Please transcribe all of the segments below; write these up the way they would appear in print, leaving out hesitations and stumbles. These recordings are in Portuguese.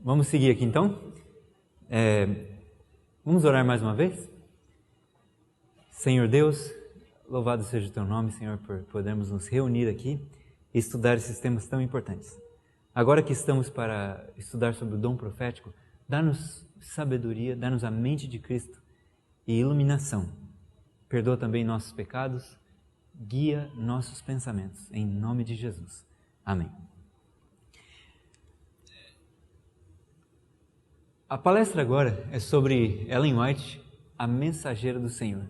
Vamos seguir aqui então? Vamos orar mais uma vez? Senhor Deus, louvado seja o Teu nome, Senhor, por podermos nos reunir aqui e estudar esses temas tão importantes. Agora que estamos para estudar sobre o dom profético, dá-nos sabedoria, dá-nos a mente de Cristo e iluminação. Perdoa também nossos pecados, guia nossos pensamentos, em nome de Jesus. Amém. A palestra agora é sobre Ellen White, a mensageira do Senhor.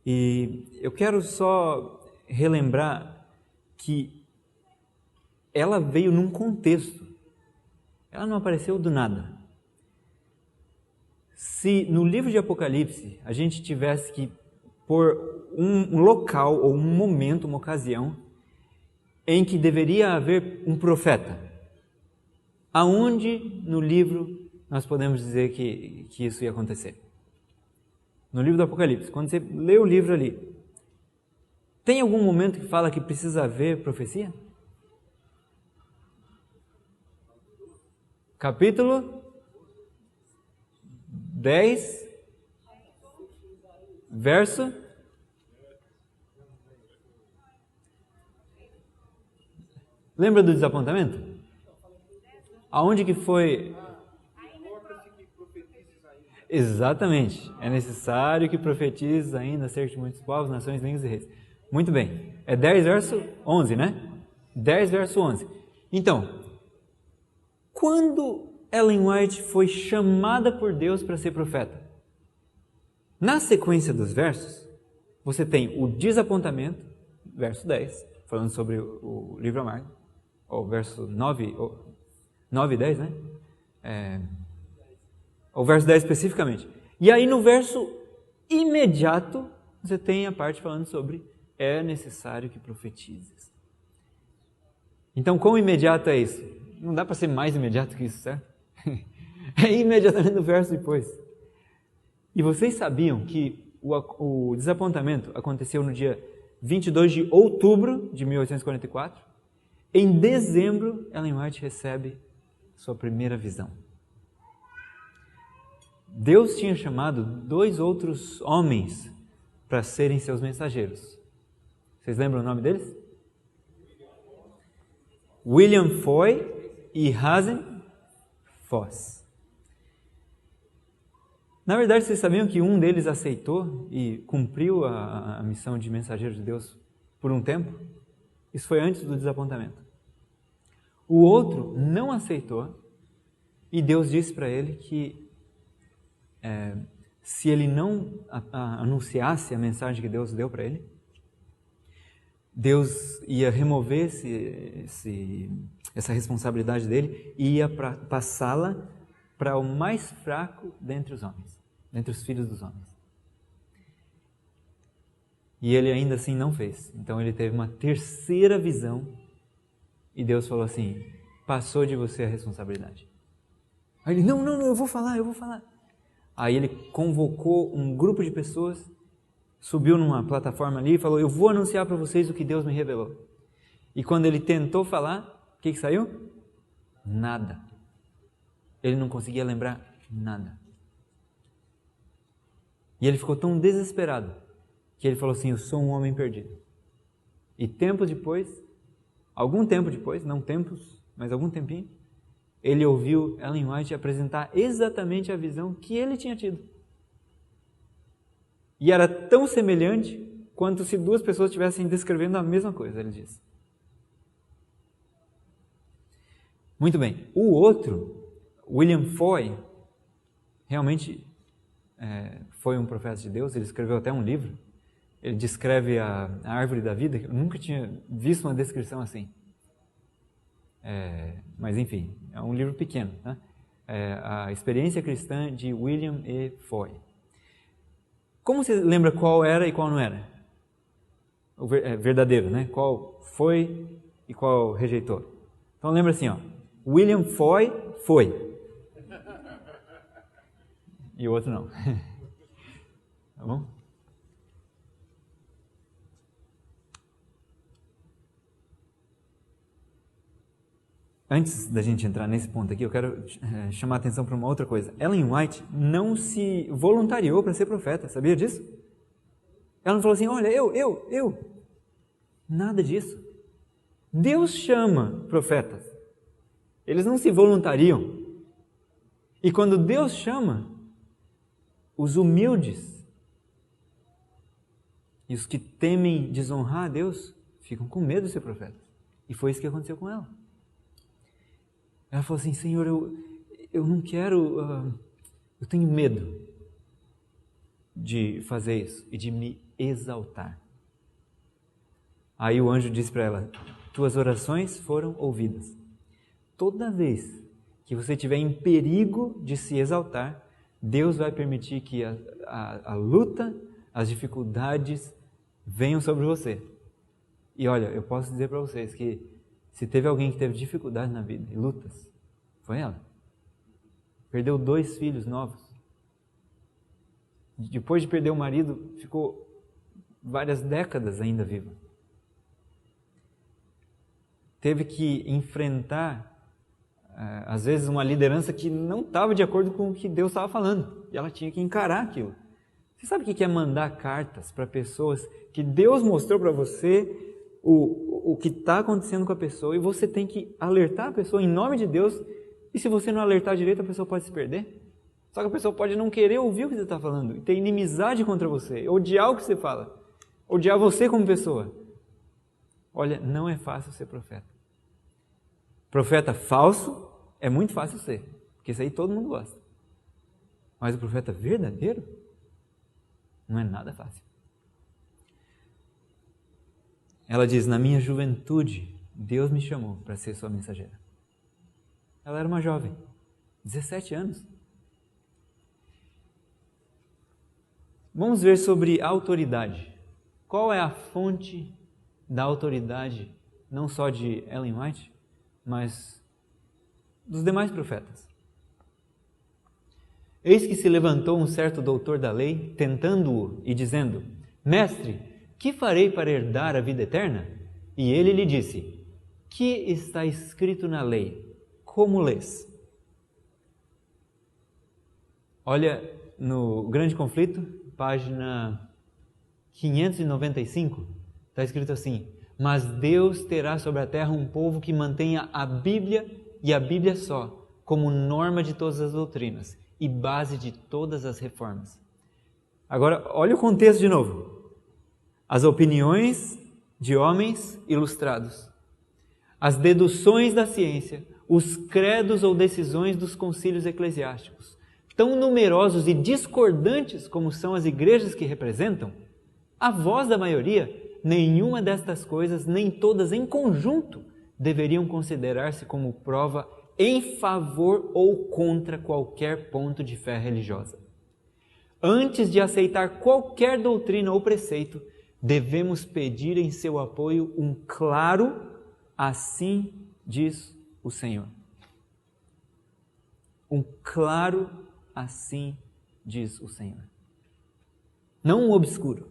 E eu quero só relembrar que ela veio num contexto. Ela não apareceu do nada. Se no livro de Apocalipse a gente tivesse que pôr um local ou um momento, uma ocasião, em que deveria haver um profeta, aonde no livro nós podemos dizer que isso ia acontecer? No livro do Apocalipse, quando você lê o livro ali, tem algum momento que fala que precisa haver profecia? Capítulo 10, verso... Lembra do desapontamento? Aonde que foi... Exatamente. É necessário que profetizes ainda acerca de muitos povos, nações, línguas e reis. Muito bem. É 10 verso 11, né? 10 verso 11. Então, quando Ellen White foi chamada por Deus para ser profeta? Na sequência dos versos, você tem o desapontamento, verso 10, falando sobre o livro amargo, ou verso 9 e 10, né? O verso 10 especificamente. E aí no verso imediato, você tem a parte falando sobre é necessário que profetizes. Então, quão imediato é isso? Não dá para ser mais imediato que isso, certo? É imediatamente no verso depois. E vocês sabiam que o desapontamento aconteceu no dia 22 de outubro de 1844? Em dezembro, Ellen White recebe sua primeira visão. Deus tinha chamado 2 outros homens para serem seus mensageiros. Vocês lembram o nome deles? William Foy e Hazen Foss. Na verdade, vocês sabiam que um deles aceitou e cumpriu a missão de mensageiro de Deus por um tempo? Isso foi antes do desapontamento. O outro não aceitou e Deus disse para ele que se ele não anunciasse a mensagem que Deus deu para ele, Deus ia remover essa responsabilidade dele e ia passá-la para o mais fraco dentre os homens, dentre os filhos dos homens. E ele ainda assim não fez. Então ele teve uma terceira visão e Deus falou assim, passou de você a responsabilidade. Aí ele, não, eu vou falar. Aí ele convocou um grupo de pessoas, subiu numa plataforma ali e falou, eu vou anunciar para vocês o que Deus me revelou. E quando ele tentou falar, o que saiu? Nada. Ele não conseguia lembrar nada. E ele ficou tão desesperado que ele falou assim, eu sou um homem perdido. E tempo depois, algum tempo depois, não tempos, mas algum tempinho, ele ouviu Ellen White apresentar exatamente a visão que ele tinha tido. E era tão semelhante quanto se 2 pessoas estivessem descrevendo a mesma coisa, ele disse. Muito bem. O outro, William Foy, realmente foi um profeta de Deus, ele escreveu até um livro. Ele descreve a árvore da vida, eu nunca tinha visto uma descrição assim. Mas enfim, é um livro pequeno, né? A experiência cristã de William E. Foy. Como você lembra qual era e qual não era? O verdadeiro, né? Qual foi e qual rejeitou? Então lembra assim, ó. William Foy foi. E o outro não. Tá bom? Antes da gente entrar nesse ponto aqui, eu quero chamar a atenção para uma outra coisa. Ellen White não se voluntariou para ser profeta, sabia disso? Ela não falou assim, olha, eu. Nada disso. Deus chama profetas. Eles não se voluntariam. E quando Deus chama, os humildes e os que temem desonrar a Deus ficam com medo de ser profetas. E foi isso que aconteceu com ela. Ela falou assim, Senhor, eu não quero, eu tenho medo de fazer isso e de me exaltar. Aí o anjo disse para ela, tuas orações foram ouvidas. Toda vez que você estiver em perigo de se exaltar, Deus vai permitir que a luta, as dificuldades venham sobre você. E olha, eu posso dizer para vocês que se teve alguém que teve dificuldade na vida e lutas, foi ela. Perdeu 2 filhos novos. Depois de perder o marido, ficou várias décadas ainda viva. Teve que enfrentar, às vezes, uma liderança que não estava de acordo com o que Deus estava falando. E ela tinha que encarar aquilo. Você sabe o que é mandar cartas para pessoas que Deus mostrou para você o que está acontecendo com a pessoa e você tem que alertar a pessoa em nome de Deus e se você não alertar direito a pessoa pode se perder. Só que a pessoa pode não querer ouvir o que você está falando e ter inimizade contra você, odiar o que você fala, odiar você como pessoa. Olha, não é fácil ser profeta. Profeta falso é muito fácil ser, porque isso aí todo mundo gosta. Mas o profeta verdadeiro não é nada fácil. Ela diz, na minha juventude, Deus me chamou para ser sua mensageira. Ela era uma jovem, 17 anos. Vamos ver sobre autoridade. Qual é a fonte da autoridade, não só de Ellen White, mas dos demais profetas? Eis que se levantou um certo doutor da lei, tentando-o e dizendo, Mestre, que farei para herdar a vida eterna? E ele lhe disse, que está escrito na lei? Como lês? Olha, no Grande Conflito, página 595, está escrito assim, mas Deus terá sobre a terra um povo que mantenha a Bíblia e a Bíblia só, como norma de todas as doutrinas e base de todas as reformas. Agora, olha o contexto de novo. As opiniões de homens ilustrados, as deduções da ciência, os credos ou decisões dos concílios eclesiásticos, tão numerosos e discordantes como são as igrejas que representam, a voz da maioria, nenhuma destas coisas, nem todas em conjunto, deveriam considerar-se como prova em favor ou contra qualquer ponto de fé religiosa. Antes de aceitar qualquer doutrina ou preceito, devemos pedir em seu apoio um claro, assim diz o Senhor. Um claro, assim diz o Senhor. Não um obscuro.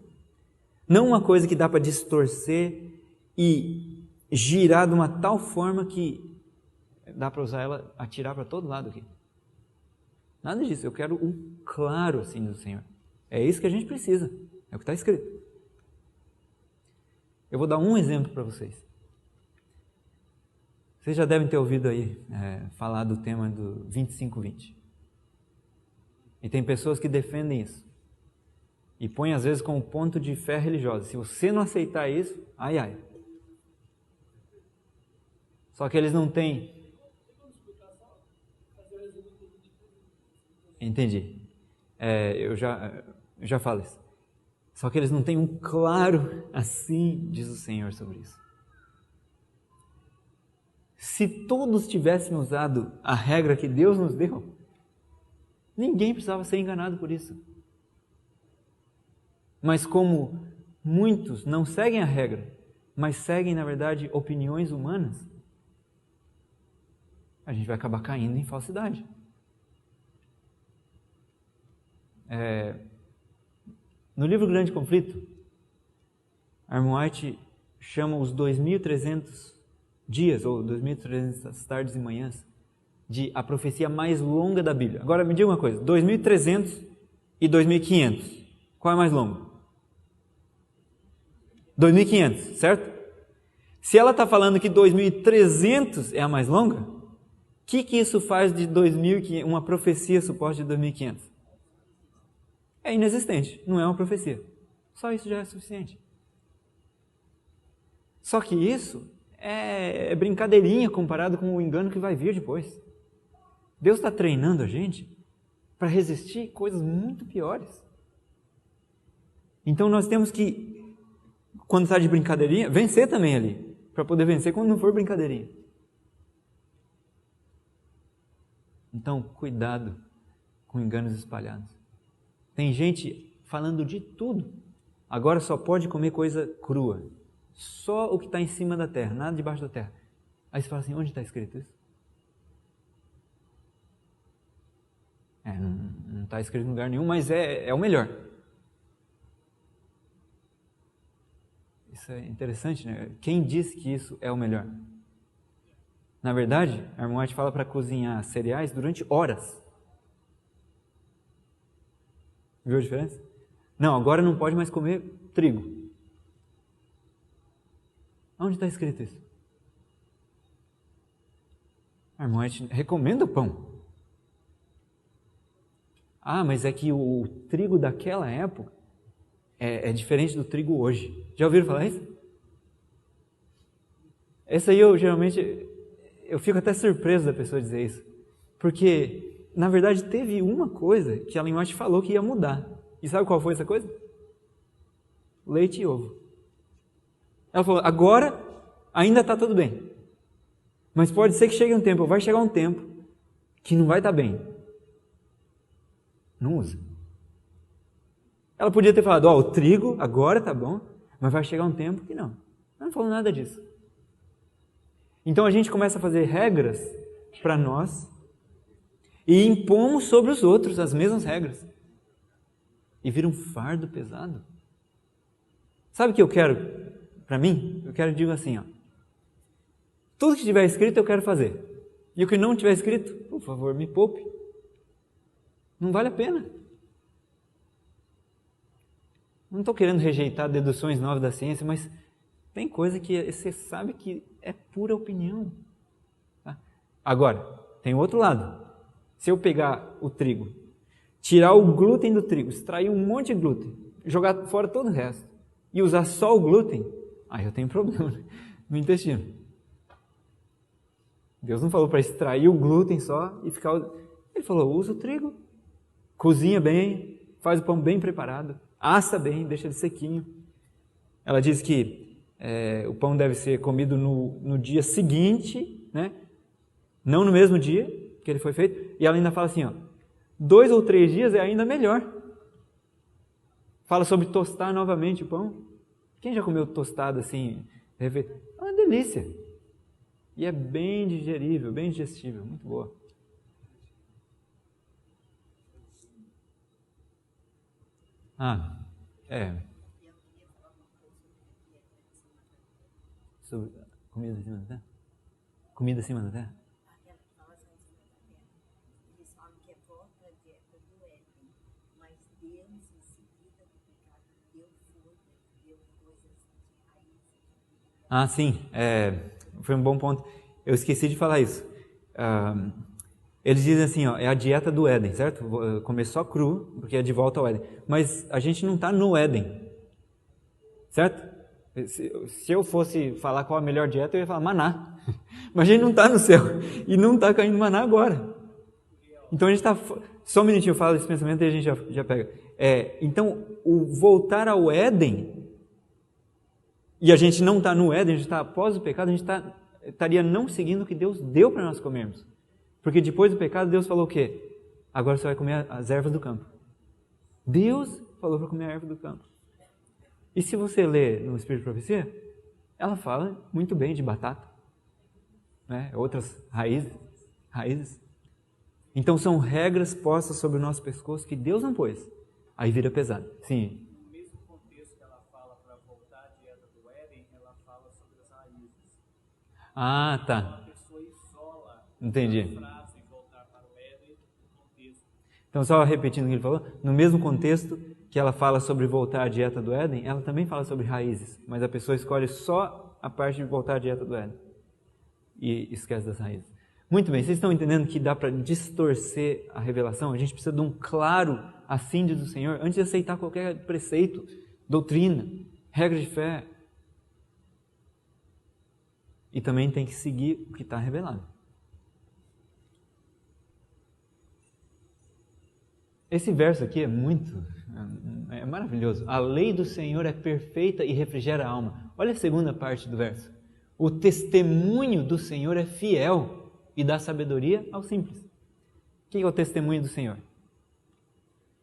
Não uma coisa que dá para distorcer e girar de uma tal forma que dá para usar ela, atirar para todo lado aqui. Nada disso. Eu quero um claro, assim diz o Senhor. É isso que a gente precisa. É o que está escrito. Eu vou dar um exemplo para vocês. Vocês já devem ter ouvido aí falar do tema do 25-20. E tem pessoas que defendem isso. E põem às vezes como ponto de fé religiosa. Se você não aceitar isso, ai ai. Só que eles não têm... Entendi. Eu já falo isso. Só que eles não têm um claro, assim diz o Senhor sobre isso. Se todos tivéssemos usado a regra que Deus nos deu, ninguém precisava ser enganado por isso. Mas como muitos não seguem a regra, mas seguem, na verdade, opiniões humanas, a gente vai acabar caindo em falsidade. No livro Grande Conflito, Ellen White chama os 2.300 dias, ou 2.300 tardes e manhãs, de a profecia mais longa da Bíblia. Agora me diga uma coisa, 2.300 e 2.500, qual é mais longo? 2.500, certo? Se ela está falando que 2.300 é a mais longa, o que isso faz de 2.500, uma profecia suposta de 2.500? É inexistente, não é uma profecia. Só isso já é suficiente. Só que isso é brincadeirinha comparado com o engano que vai vir depois. Deus está treinando a gente para resistir coisas muito piores. Então nós temos que, quando está de brincadeirinha, vencer também ali, para poder vencer quando não for brincadeirinha. Então, cuidado com enganos espalhados. Tem gente falando de tudo. Agora só pode comer coisa crua. Só o que está em cima da terra, nada debaixo da terra. Aí você fala assim, onde está escrito isso? Não está escrito em lugar nenhum, mas é o melhor. Isso é interessante, né? Quem disse que isso é o melhor? Na verdade, a irmã White fala para cozinhar cereais durante horas. Viu a diferença? Não, agora não pode mais comer trigo. Onde está escrito isso? A irmã White recomenda o pão. Ah, mas é que o trigo daquela época é diferente do trigo hoje. Já ouviram falar isso? Essa aí eu fico até surpreso da pessoa dizer isso. Porque, na verdade, teve uma coisa que a Ellen White falou que ia mudar. E sabe qual foi essa coisa? Leite e ovo. Ela falou, agora ainda está tudo bem. Mas pode ser que chegue um tempo, vai chegar um tempo que não vai estar bem. Não usa. Ela podia ter falado, o trigo agora está bom, mas vai chegar um tempo que não. Ela não falou nada disso. Então a gente começa a fazer regras para nós e impomos sobre os outros as mesmas regras. E vira um fardo pesado. Sabe o que eu quero para mim? Eu digo assim, tudo que tiver escrito eu quero fazer. E o que não tiver escrito, por favor, me poupe. Não vale a pena. Não estou querendo rejeitar deduções novas da ciência, mas tem coisa que você sabe que é pura opinião. Tá? Agora, tem o outro lado. Se eu pegar o trigo, tirar o glúten do trigo, extrair um monte de glúten, jogar fora todo o resto e usar só o glúten, aí eu tenho problema no intestino. Deus não falou para extrair o glúten só e ficar... Ele falou, usa o trigo, cozinha bem, faz o pão bem preparado, assa bem, deixa ele sequinho. Ela diz que o pão deve ser comido no dia seguinte, né? Não no mesmo dia que ele foi feito. E ela ainda fala assim, 2 ou 3 dias é ainda melhor. Fala sobre tostar novamente o pão. Quem já comeu tostado assim? É uma delícia. E é bem digerível, bem digestível, muito boa. Sobre comida acima da terra? Comida acima da terra? Eles falam que é contra a dieta do Éden, mas Deus, em seguida do pecado, deu fruta, deu coisas de raiz. Sim, foi um bom ponto. Eu esqueci de falar isso. Eles dizem assim, é a dieta do Éden, certo? Vou comer só cru, porque é de volta ao Éden. Mas a gente não está no Éden, certo? Se eu fosse falar qual a melhor dieta, eu ia falar maná. Mas a gente não está no céu e não está caindo maná agora. Então a gente está... Só um minutinho eu falo esse pensamento e a gente já pega. Então, o voltar ao Éden, e a gente não está no Éden, a gente está após o pecado, a gente estaria não seguindo o que Deus deu para nós comermos. Porque depois do pecado, Deus falou o quê? Agora você vai comer as ervas do campo. Deus falou para comer a erva do campo. E se você ler no Espírito de Profecia, ela fala muito bem de batata, né? Outras raízes. Então são regras postas sobre o nosso pescoço que Deus não pôs. Aí vira pesado. Sim. No mesmo contexto que ela fala para voltar à dieta do Éden, ela fala sobre as raízes. Ah, tá. A pessoa isola Entendi. a frase voltar para o Éden do contexto. Então, só repetindo o que ele falou, no mesmo contexto que ela fala sobre voltar à dieta do Éden, ela também fala sobre raízes, mas a pessoa escolhe só a parte de voltar à dieta do Éden e esquece das raízes. Muito bem, vocês estão entendendo que dá para distorcer a revelação? A gente precisa de um claro assíndio do Senhor antes de aceitar qualquer preceito, doutrina, regra de fé. E também tem que seguir o que está revelado. Esse verso aqui é maravilhoso. A lei do Senhor é perfeita e refrigera a alma. Olha a segunda parte do verso. O testemunho do Senhor é fiel e dá sabedoria ao simples. O que é o testemunho do Senhor?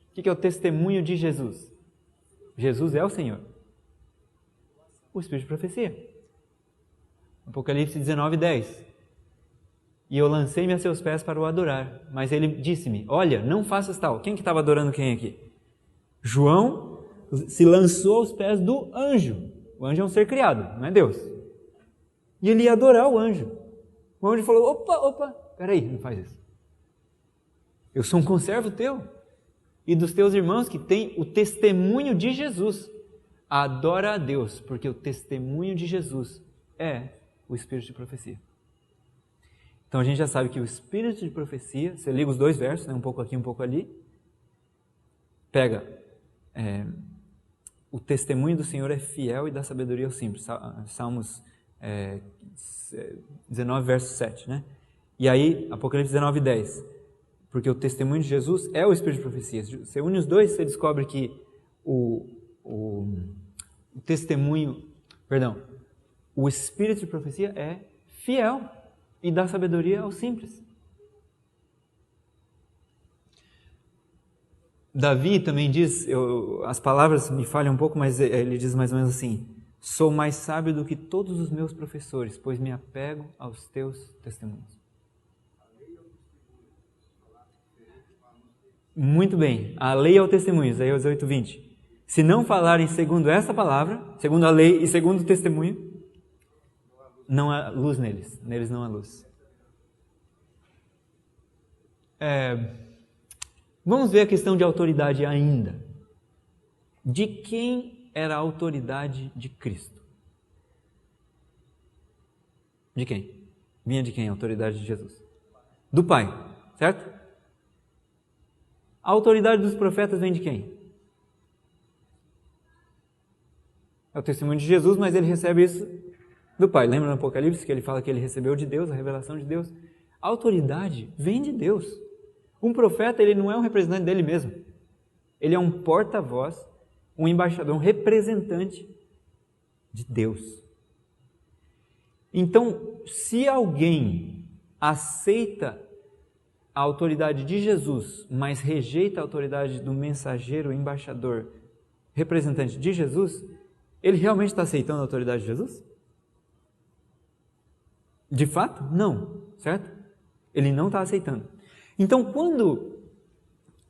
O que é o testemunho de Jesus? Jesus é o Senhor. O Espírito de profecia. Apocalipse 19:10. E eu lancei-me a seus pés para o adorar, mas ele disse-me, olha, não faças tal. Quem que estava adorando quem aqui? João se lançou aos pés do anjo. O anjo é um ser criado, não é Deus. E ele ia adorar o anjo. O anjo falou, opa, peraí, não faz isso. Eu sou um conservo teu e dos teus irmãos que têm o testemunho de Jesus. Adora a Deus, porque o testemunho de Jesus é o espírito de profecia. Então a gente já sabe que o espírito de profecia, você liga os dois versos, né, um pouco aqui, um pouco ali, pega, o testemunho do Senhor é fiel e dá sabedoria ao simples. Salmos 19, verso 7, né? E aí, Apocalipse 19:10, porque o testemunho de Jesus é o espírito de profecia. Você une os dois, você descobre que o espírito de profecia é fiel e dá sabedoria ao simples. Davi também diz, as palavras me falham um pouco, mas ele diz mais ou menos assim, sou mais sábio do que todos os meus professores, pois me apego aos teus testemunhos. Muito bem, a lei é o testemunho, Isaías 8:20. Se não falarem segundo essa palavra, segundo a lei e segundo o testemunho, não há luz neles não há luz. Vamos ver a questão de autoridade ainda. De quem era a autoridade de Cristo? De quem? Vinha de quem a autoridade de Jesus? Do Pai, certo? A autoridade dos profetas vem de quem? É o testemunho de Jesus, mas ele recebe isso do Pai. Lembra no Apocalipse que ele fala que ele recebeu de Deus, a revelação de Deus? A autoridade vem de Deus. Um profeta, ele não é um representante dele mesmo. Ele é um porta-voz, um embaixador, um representante de Deus. Então, se alguém aceita a autoridade de Jesus, mas rejeita a autoridade do mensageiro, embaixador, representante de Jesus, ele realmente está aceitando a autoridade de Jesus? De fato, não, certo? Ele não está aceitando. Então, quando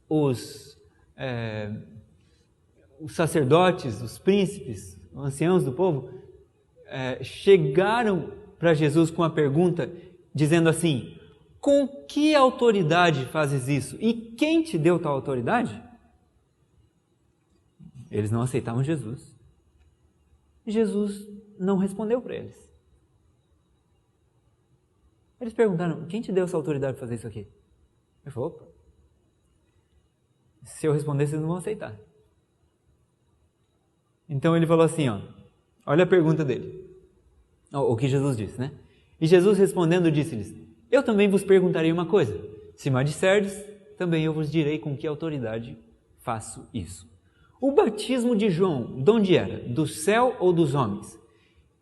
os sacerdotes, os príncipes, os anciãos do povo, chegaram para Jesus com a pergunta, dizendo assim, com que autoridade fazes isso? E quem te deu tal autoridade? Eles não aceitavam Jesus. Jesus não respondeu para eles. Eles perguntaram, quem te deu essa autoridade para fazer isso aqui? Ele falou, opa, se eu responder, vocês não vão aceitar. Então ele falou assim, olha a pergunta dele, o que Jesus disse, né? E Jesus respondendo disse-lhes, eu também vos perguntarei uma coisa, se me disserdes, também eu vos direi com que autoridade faço isso. O batismo de João, de onde era? Do céu ou dos homens?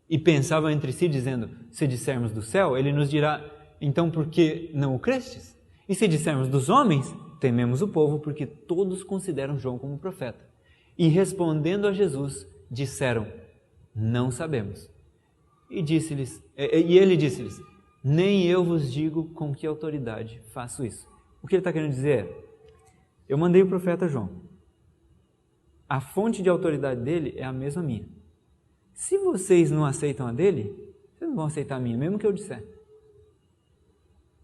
E pensavam entre si, dizendo, se dissermos do céu, ele nos dirá, então por que não o crestes? E se dissermos dos homens, tememos o povo, porque todos consideram João como profeta. E respondendo a Jesus, disseram, não sabemos. E ele disse-lhes, nem eu vos digo com que autoridade faço isso. O que ele está querendo dizer é, eu mandei o profeta João. A fonte de autoridade dele é a mesma minha. Se vocês não aceitam a dele, Vocês não vão aceitar a minha, mesmo que eu disser.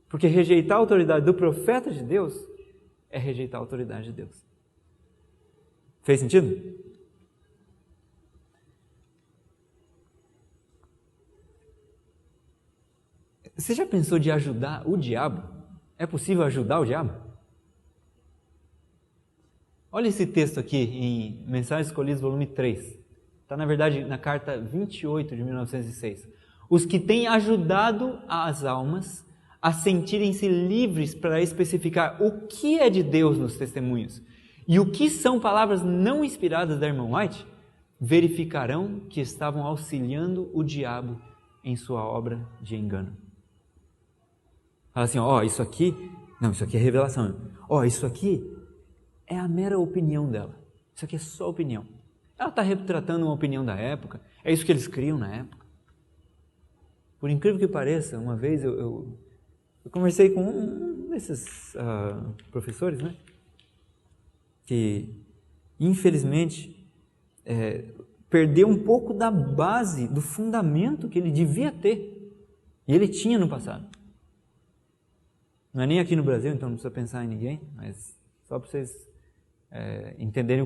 Porque rejeitar a autoridade do profeta de Deus é rejeitar a autoridade de Deus. Fez sentido? Você já pensou de ajudar o diabo? É possível ajudar o diabo? Olha esse texto aqui em Mensagens Escolhidas, volume 3. Está, na verdade, na carta 28 de 1906. Os que têm ajudado as almas a sentirem-se livres para especificar o que é de Deus nos testemunhos e o que são palavras não inspiradas da irmã White, verificarão que estavam auxiliando o diabo em sua obra de engano. Fala assim, isso aqui é revelação. Isso aqui é a mera opinião dela. Isso aqui é só opinião. Ela está retratando uma opinião da época, é isso que eles criam na época. Por incrível que pareça, uma vez eu conversei com um desses professores, né? Que, infelizmente, perdeu um pouco da base, do fundamento que ele devia ter. E ele tinha no passado. Não é nem aqui no Brasil, então não precisa pensar em ninguém, mas só para vocês entenderem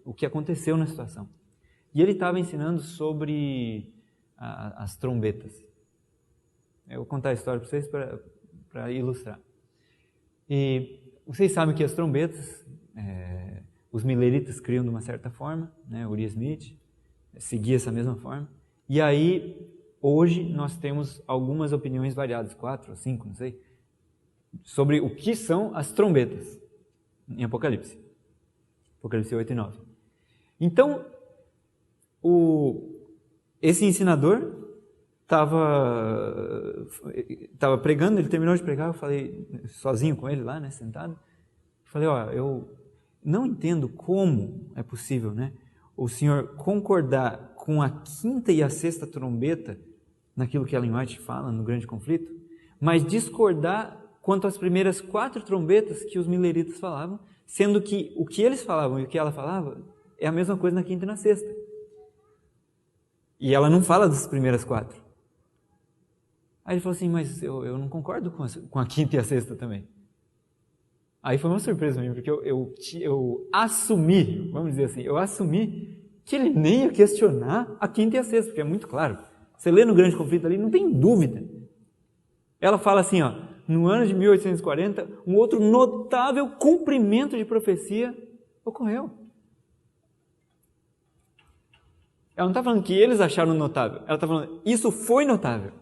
o que aconteceu na situação. E ele estava ensinando sobre as trombetas. Eu vou contar a história para vocês para ilustrar. E vocês sabem que as trombetas, os mileritas criam de uma certa forma, né? Uriah Smith seguia essa mesma forma. E aí, hoje, nós temos algumas opiniões variadas, 4 ou 5, não sei, sobre o que são as trombetas em Apocalipse. Apocalipse 8 e 9. Então, esse ensinador estava pregando, ele terminou de pregar, eu falei, sozinho com ele lá, né, sentado, falei, eu não entendo como é possível, né, o senhor concordar com a 5ª e a 6ª trombeta naquilo que Ellen White fala no grande conflito, mas discordar quanto às primeiras 4 trombetas que os mileritas falavam, sendo que o que eles falavam e o que ela falava é a mesma coisa na 5ª e na 6ª. E ela não fala das primeiras 4. Aí ele falou assim, mas eu não concordo com a 5ª e a 6ª também. Aí foi uma surpresa para mim, porque eu assumi, vamos dizer assim, que ele nem ia questionar a 5ª e a 6ª, porque é muito claro. Você lê no Grande Conflito ali, não tem dúvida. Ela fala assim, no ano de 1840, um outro notável cumprimento de profecia ocorreu. Ela não está falando que eles acharam notável, ela está falando, isso foi notável.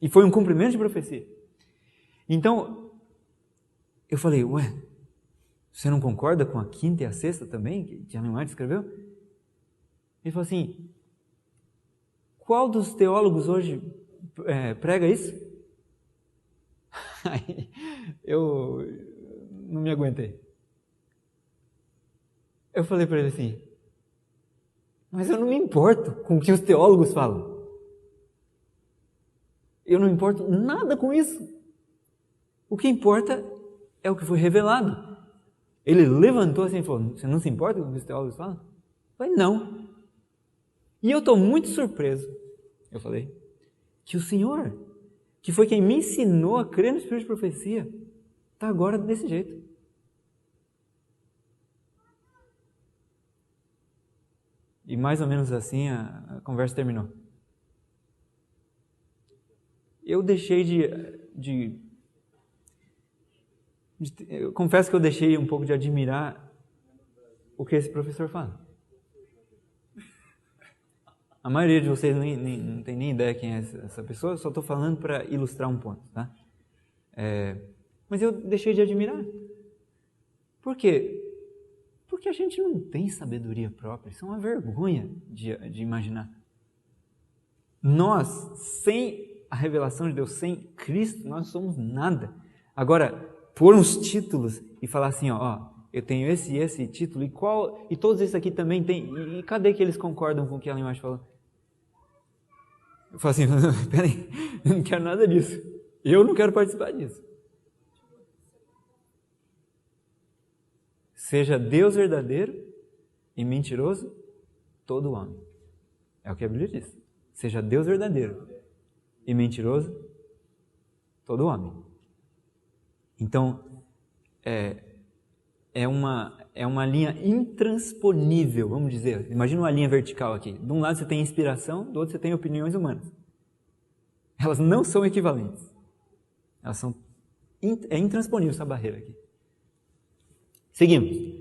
E foi um cumprimento de profecia. Então, eu falei, você não concorda com a 5ª e a 6ª também, que Ellen White escreveu? Ele falou assim, qual dos teólogos hoje prega isso? Aí eu não me aguentei. Eu falei para ele assim, mas eu não me importo com o que os teólogos falam. Eu não me importo nada com isso. O que importa é o que foi revelado. Ele levantou assim e falou, você não se importa com o que os teólogos falam? Eu falei, não. E eu estou muito surpreso, eu falei, que o Senhor, que foi quem me ensinou a crer no Espírito de profecia, está agora desse jeito. E mais ou menos assim a conversa terminou. Eu deixei eu confesso que eu deixei um pouco de admirar o que esse professor fala. A maioria de vocês não tem nem ideia quem é essa pessoa, só estou falando para ilustrar um ponto, tá? Mas eu deixei de admirar. Por quê? Porque a gente não tem sabedoria própria, isso é uma vergonha de imaginar. Nós, sem a revelação de Deus, sem Cristo, nós não somos nada. Agora, pôr uns títulos e falar assim, eu tenho esse e esse título, e todos esses aqui também tem, e cadê que eles concordam com o que a Ellen White falou? Eu falo assim, peraí, eu não quero nada disso. Eu não quero participar disso. Seja Deus verdadeiro e mentiroso todo homem. É o que a Bíblia diz. seja Deus verdadeiro e mentiroso, todo homem. Então, é uma linha intransponível, vamos dizer. Imagina uma linha vertical aqui. De um lado você tem inspiração, do outro você tem opiniões humanas. Elas não são equivalentes. Elas são... É intransponível essa barreira aqui. Seguimos.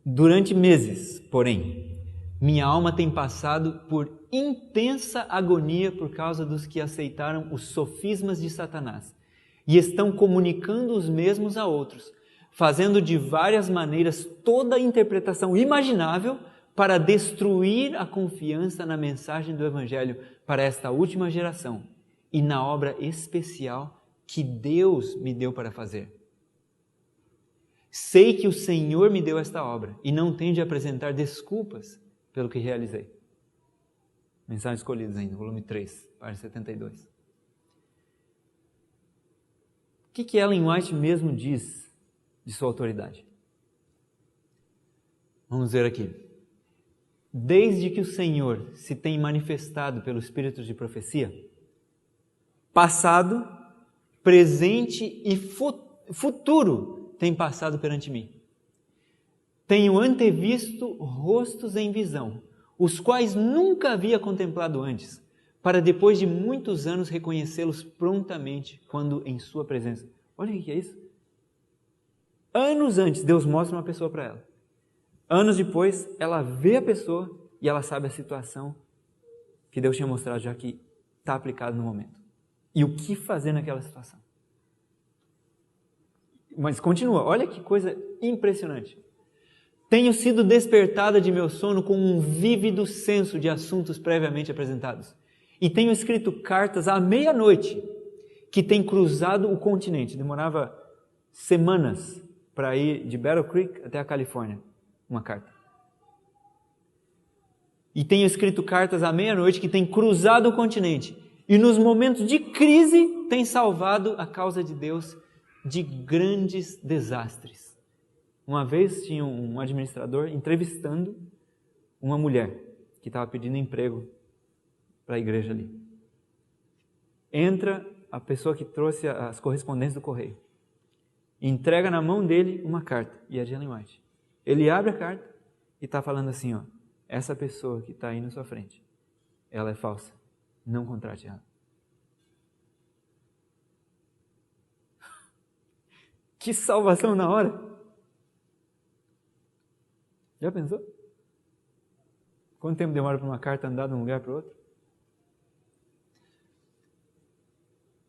Durante meses, porém, minha alma tem passado por intensa agonia por causa dos que aceitaram os sofismas de Satanás e estão comunicando os mesmos a outros, fazendo de várias maneiras toda a interpretação imaginável para destruir a confiança na mensagem do Evangelho para esta última geração e na obra especial que Deus me deu para fazer. Sei que o Senhor me deu esta obra e não tenho de apresentar desculpas pelo que realizei. Mensagens escolhidas ainda, volume 3, página 72. O que Ellen White mesmo diz de sua autoridade? Vamos ver aqui. Desde que o Senhor se tem manifestado pelo Espírito de profecia, passado, presente e futuro tem passado perante mim. Tenho antevisto rostos em visão, os quais nunca havia contemplado antes, para depois de muitos anos reconhecê-los prontamente quando em sua presença. Olha o que é isso. Anos antes, Deus mostra uma pessoa para ela. Anos depois, ela vê a pessoa e ela sabe a situação que Deus tinha mostrado já que está aplicado no momento. E o que fazer naquela situação. Mas continua, olha que coisa impressionante. Tenho sido despertada de meu sono com um vívido senso de assuntos previamente apresentados. E tenho escrito cartas à meia-noite que têm cruzado o continente. Demorava semanas para ir de Battle Creek até a Califórnia. Uma carta. E tenho escrito cartas à meia-noite que têm cruzado o continente. E nos momentos de crise têm salvado a causa de Deus de grandes desastres. Uma vez tinha um administrador entrevistando uma mulher que estava pedindo emprego para a igreja ali. Entra a pessoa que trouxe as correspondências do correio. Entrega na mão dele uma carta, e é de Ellen White. Ele abre a carta e está falando assim, ó, essa pessoa que está aí na sua frente, ela é falsa, não contrate ela. Que salvação na hora! Já pensou? Quanto tempo demora para uma carta andar de um lugar para o outro?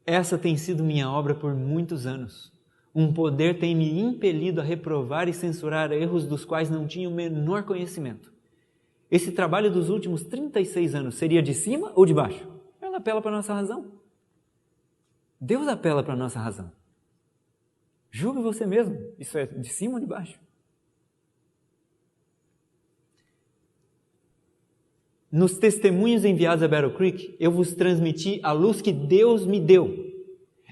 Essa tem sido minha obra por muitos anos. Um poder tem me impelido a reprovar e censurar erros dos quais não tinha o menor conhecimento. Esse trabalho dos últimos 36 anos seria de cima ou de baixo? Ela apela para a nossa razão. Deus apela para a nossa razão. Julgue você mesmo. Isso é de cima ou de baixo? Nos testemunhos enviados a Battle Creek, eu vos transmiti a luz que Deus me deu.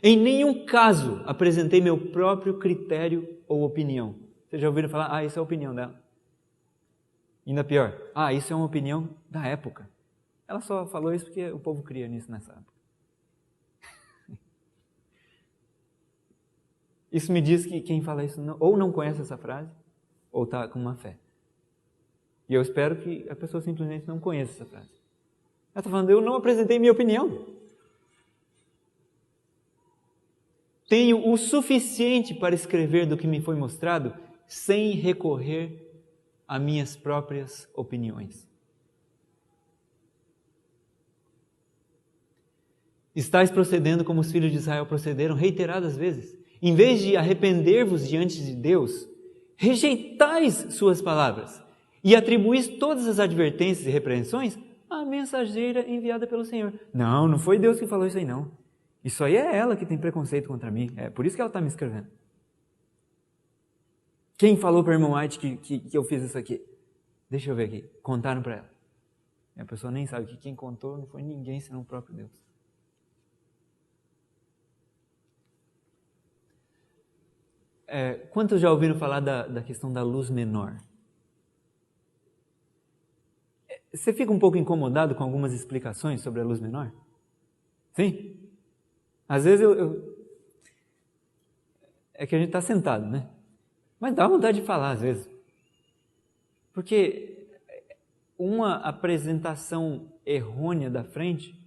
Em nenhum caso apresentei meu próprio critério ou opinião. Vocês já ouviram falar, isso é a opinião dela. Ainda pior, isso é uma opinião da época. Ela só falou isso porque o povo cria nisso nessa época. Isso me diz que quem fala isso ou não conhece essa frase, ou está com má fé. E eu espero que a pessoa simplesmente não conheça essa frase. Ela está falando, eu não apresentei minha opinião. Tenho o suficiente para escrever do que me foi mostrado, sem recorrer a minhas próprias opiniões. Estais procedendo como os filhos de Israel procederam reiteradas vezes. Em vez de arrepender-vos diante de Deus, rejeitais suas palavras e atribuís todas as advertências e repreensões à mensageira enviada pelo Senhor. Não foi Deus que falou isso aí não. Isso aí é ela que tem preconceito contra mim. É por isso que ela está me escrevendo. Quem falou para o irmão White que eu fiz isso aqui? Deixa eu ver aqui. Contaram para ela. E a pessoa nem sabe que quem contou não foi ninguém senão o próprio Deus. Quantos já ouviram falar da questão da luz menor? Você fica um pouco incomodado com algumas explicações sobre a luz menor? Sim? Às vezes é que a gente está sentado, né? Mas dá vontade de falar às vezes. Porque uma apresentação errônea da frente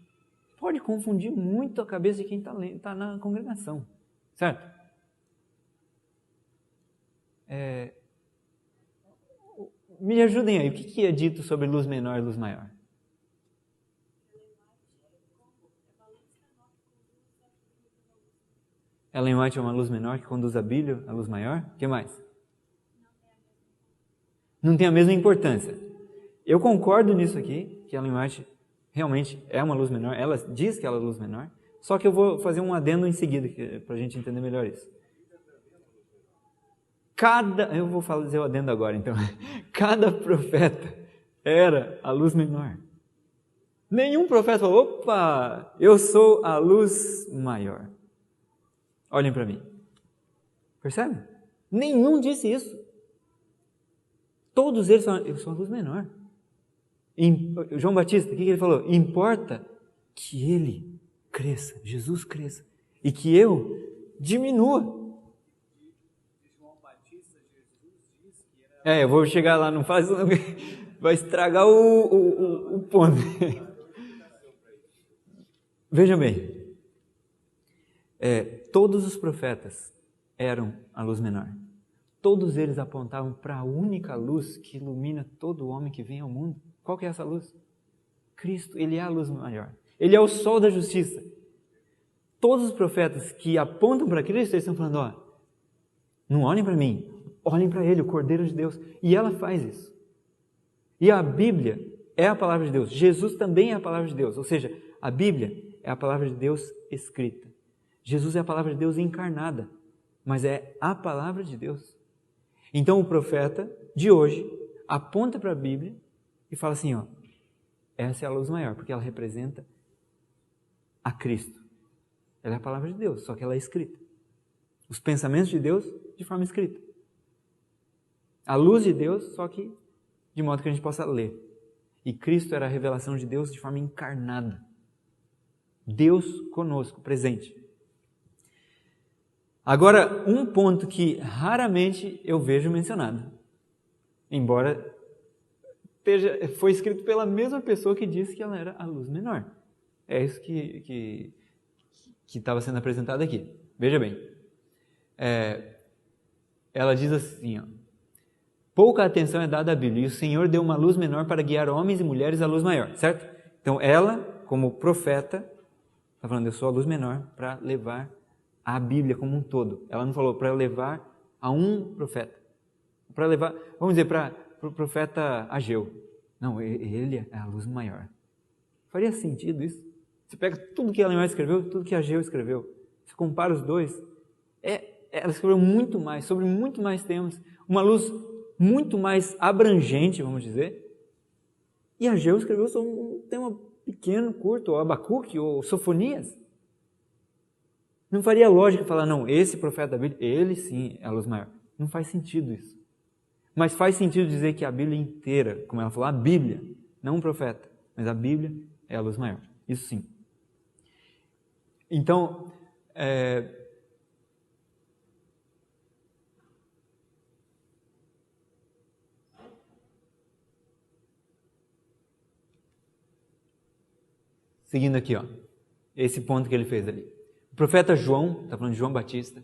pode confundir muito a cabeça de quem está na congregação. Certo? Me ajudem aí, o que é dito sobre luz menor e luz maior? Ellen White é uma luz menor que conduz a Bíblia, a luz maior? O que mais? Não tem a mesma importância. Eu concordo nisso aqui, que Ellen White realmente é uma luz menor, ela diz que ela é luz menor, só que eu vou fazer um adendo em seguida, para a gente entender melhor isso. Eu vou fazer o adendo agora, então. Cada profeta era a luz menor. Nenhum profeta falou, opa, eu sou a luz maior. Olhem para mim. Percebe? Nenhum disse isso. Todos eles falaram, eu sou a luz menor. João Batista, o que ele falou? Importa que ele cresça, Jesus cresça, e que eu diminua. Eu vou chegar lá, não faz, vai estragar o ponto. Veja bem, todos os profetas eram a luz menor. Todos eles apontavam para a única luz que ilumina todo homem que vem ao mundo. Qual que é essa luz? Cristo, Ele é a luz maior. Ele é o sol da justiça. Todos os profetas que apontam para Cristo, eles estão falando, não olhem para mim, olhem para Ele, o Cordeiro de Deus. E ela faz isso. E a Bíblia é a palavra de Deus. Jesus também é a palavra de Deus. Ou seja, a Bíblia é a palavra de Deus escrita. Jesus é a palavra de Deus encarnada, mas é a palavra de Deus. Então o profeta de hoje aponta para a Bíblia e fala assim, essa é a luz maior, porque ela representa a Cristo. Ela é a palavra de Deus, só que ela é escrita. Os pensamentos de Deus de forma escrita. A luz de Deus, só que de modo que a gente possa ler. E Cristo era a revelação de Deus de forma encarnada. Deus conosco, presente. Agora, um ponto que raramente eu vejo mencionado, embora foi escrito pela mesma pessoa que disse que ela era a luz menor. É isso que estava sendo apresentado aqui. Veja bem, ela diz assim, pouca atenção é dada à Bíblia, e o Senhor deu uma luz menor para guiar homens e mulheres à luz maior, certo? Então ela, como profeta, está falando, eu sou a luz menor para levar a Bíblia como um todo. Ela não falou para levar a um profeta. Para levar, vamos dizer, para o profeta Ageu. Não, ele é a luz maior. Faria sentido isso? Você pega tudo que Ellen White escreveu, tudo que Ageu escreveu. Você compara os dois. Ela escreveu muito mais, sobre muito mais temas. Uma luz muito mais abrangente, vamos dizer. E Ageu escreveu sobre um tema pequeno, curto, ou Abacuque, ou Sofonias. Não faria lógica falar, não, esse profeta da Bíblia, ele sim é a luz maior. Não faz sentido isso. Mas faz sentido dizer que a Bíblia inteira, como ela falou, a Bíblia, não um profeta, mas a Bíblia é a luz maior. Isso sim. Então, seguindo aqui, esse ponto que ele fez ali. O profeta João, está falando de João Batista,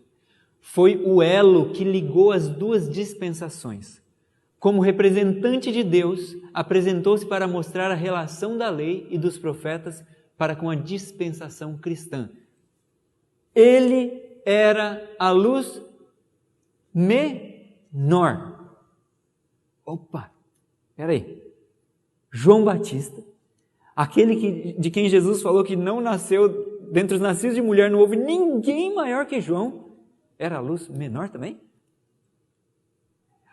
foi o elo que ligou as duas dispensações. Como representante de Deus, apresentou-se para mostrar a relação da lei e dos profetas para com a dispensação cristã. Ele era a luz menor. Opa, peraí. João Batista, aquele de quem Jesus falou que não nasceu, dentre os nascidos de mulher não houve ninguém maior que João, era a luz menor também?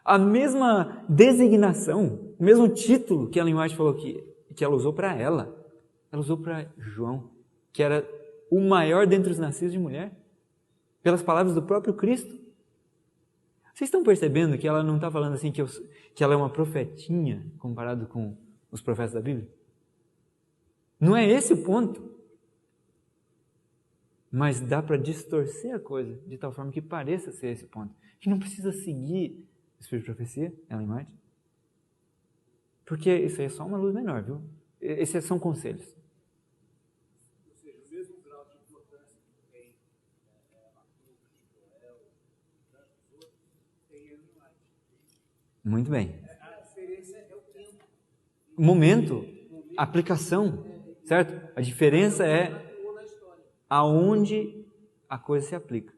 A mesma designação, o mesmo título que Ellen White falou que ela usou para ela usou para João, que era o maior dentre os nascidos de mulher, pelas palavras do próprio Cristo. Vocês estão percebendo que ela não está falando assim que ela é uma profetinha comparado com os profetas da Bíblia? Não é esse o ponto. Mas dá para distorcer a coisa de tal forma que pareça ser esse ponto. A gente não precisa seguir o Espírito de Profecia, Ellen White, porque isso aí é só uma luz menor, viu? Esses são conselhos. Ou seja, o mesmo grau de importância que tem Abacuque, Joel e tantos outros, tem Ellen White. Muito bem. A diferença é o tempo. Momento, aplicação, certo? A diferença é aonde a coisa se aplica.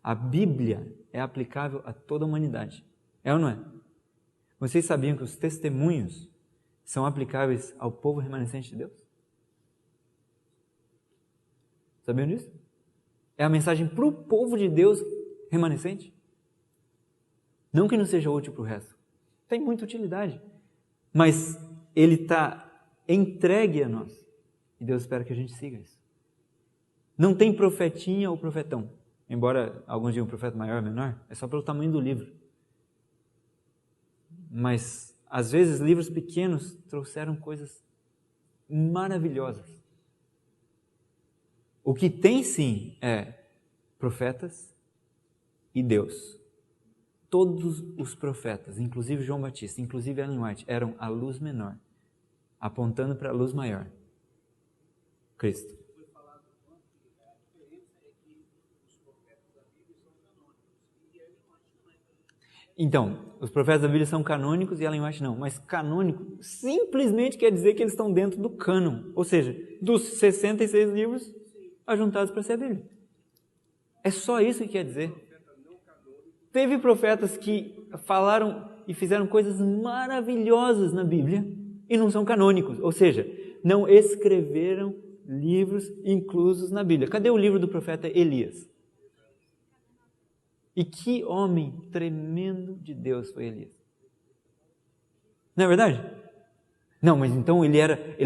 A Bíblia é aplicável a toda a humanidade. É ou não é? Vocês sabiam que os testemunhos são aplicáveis ao povo remanescente de Deus? Sabiam disso? É a mensagem para o povo de Deus remanescente. Não que não seja útil para o resto. Tem muita utilidade. Mas ele está entregue a nós. E Deus espera que a gente siga isso. Não tem profetinha ou profetão. Embora alguns digam profeta maior ou menor, é só pelo tamanho do livro. Mas, às vezes, livros pequenos trouxeram coisas maravilhosas. O que tem, sim, é profetas e Deus. Todos os profetas, inclusive João Batista, inclusive Ellen White, eram a luz menor, apontando para a luz maior. Cristo. Então, os profetas da Bíblia são canônicos e Ellen White não, mas canônico simplesmente quer dizer que eles estão dentro do cânon, ou seja, dos 66 livros ajuntados para ser a Bíblia. É só isso que quer dizer. Teve profetas que falaram e fizeram coisas maravilhosas na Bíblia e não são canônicos, ou seja, não escreveram livros inclusos na Bíblia. Cadê o livro do profeta Elias? E que homem tremendo de Deus foi Elias. Não é verdade? Não, mas então ele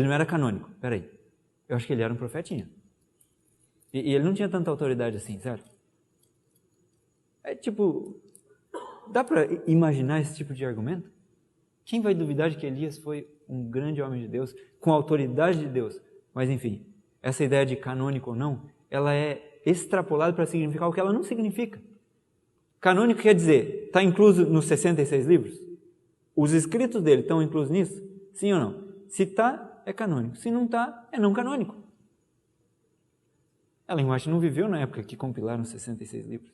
não era canônico. Peraí, eu acho que ele era um profetinha. E ele não tinha tanta autoridade assim, certo? É tipo, dá para imaginar esse tipo de argumento? Quem vai duvidar de que Elias foi um grande homem de Deus, com a autoridade de Deus? Mas enfim, essa ideia de canônico ou não, ela é extrapolada para significar o que ela não significa. Canônico quer dizer, está incluso nos 66 livros? Os escritos dele estão inclusos nisso? Sim ou não? Se está, é canônico. Se não está, é não canônico. Ellen White não viveu na época que compilaram 66 livros.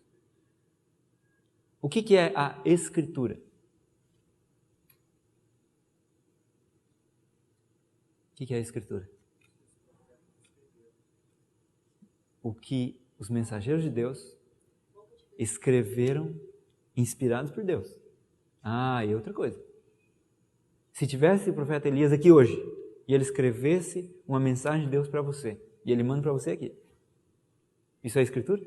O que é a Escritura? O que é a Escritura? O que os mensageiros de Deus escreveram inspirados por Deus. E outra coisa. Se tivesse o profeta Elias aqui hoje, e ele escrevesse uma mensagem de Deus para você, e ele manda para você aqui, isso é Escritura?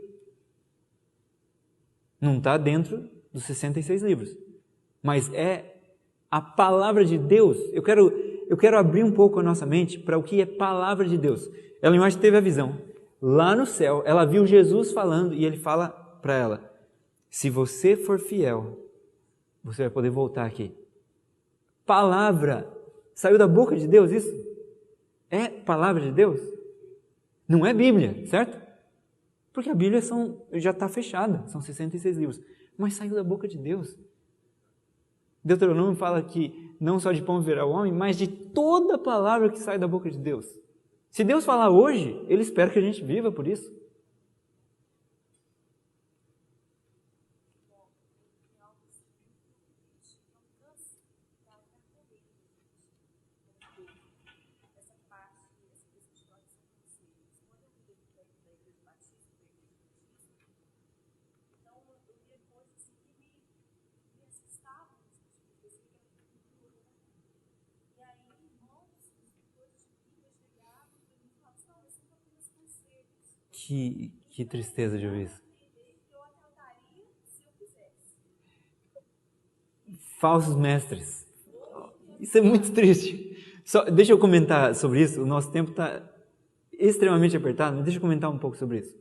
Não está dentro dos 66 livros, mas é a palavra de Deus. Eu quero abrir um pouco a nossa mente para o que é palavra de Deus. Ellen White teve a visão. Lá no céu, ela viu Jesus falando, e ele fala para ela, se você for fiel, você vai poder voltar aqui. Palavra, saiu da boca de Deus isso? É palavra de Deus? Não é Bíblia, certo? Porque a Bíblia já está fechada, são 66 livros, mas saiu da boca de Deus. Deuteronômio fala que não só de pão viverá o homem, mas de toda palavra que sai da boca de Deus. Se Deus falar hoje, Ele espera que a gente viva por isso. Que tristeza de ouvir isso. Falsos mestres. Isso é muito triste. Deixa eu comentar sobre isso. O nosso tempo está extremamente apertado, mas deixa eu comentar um pouco sobre isso.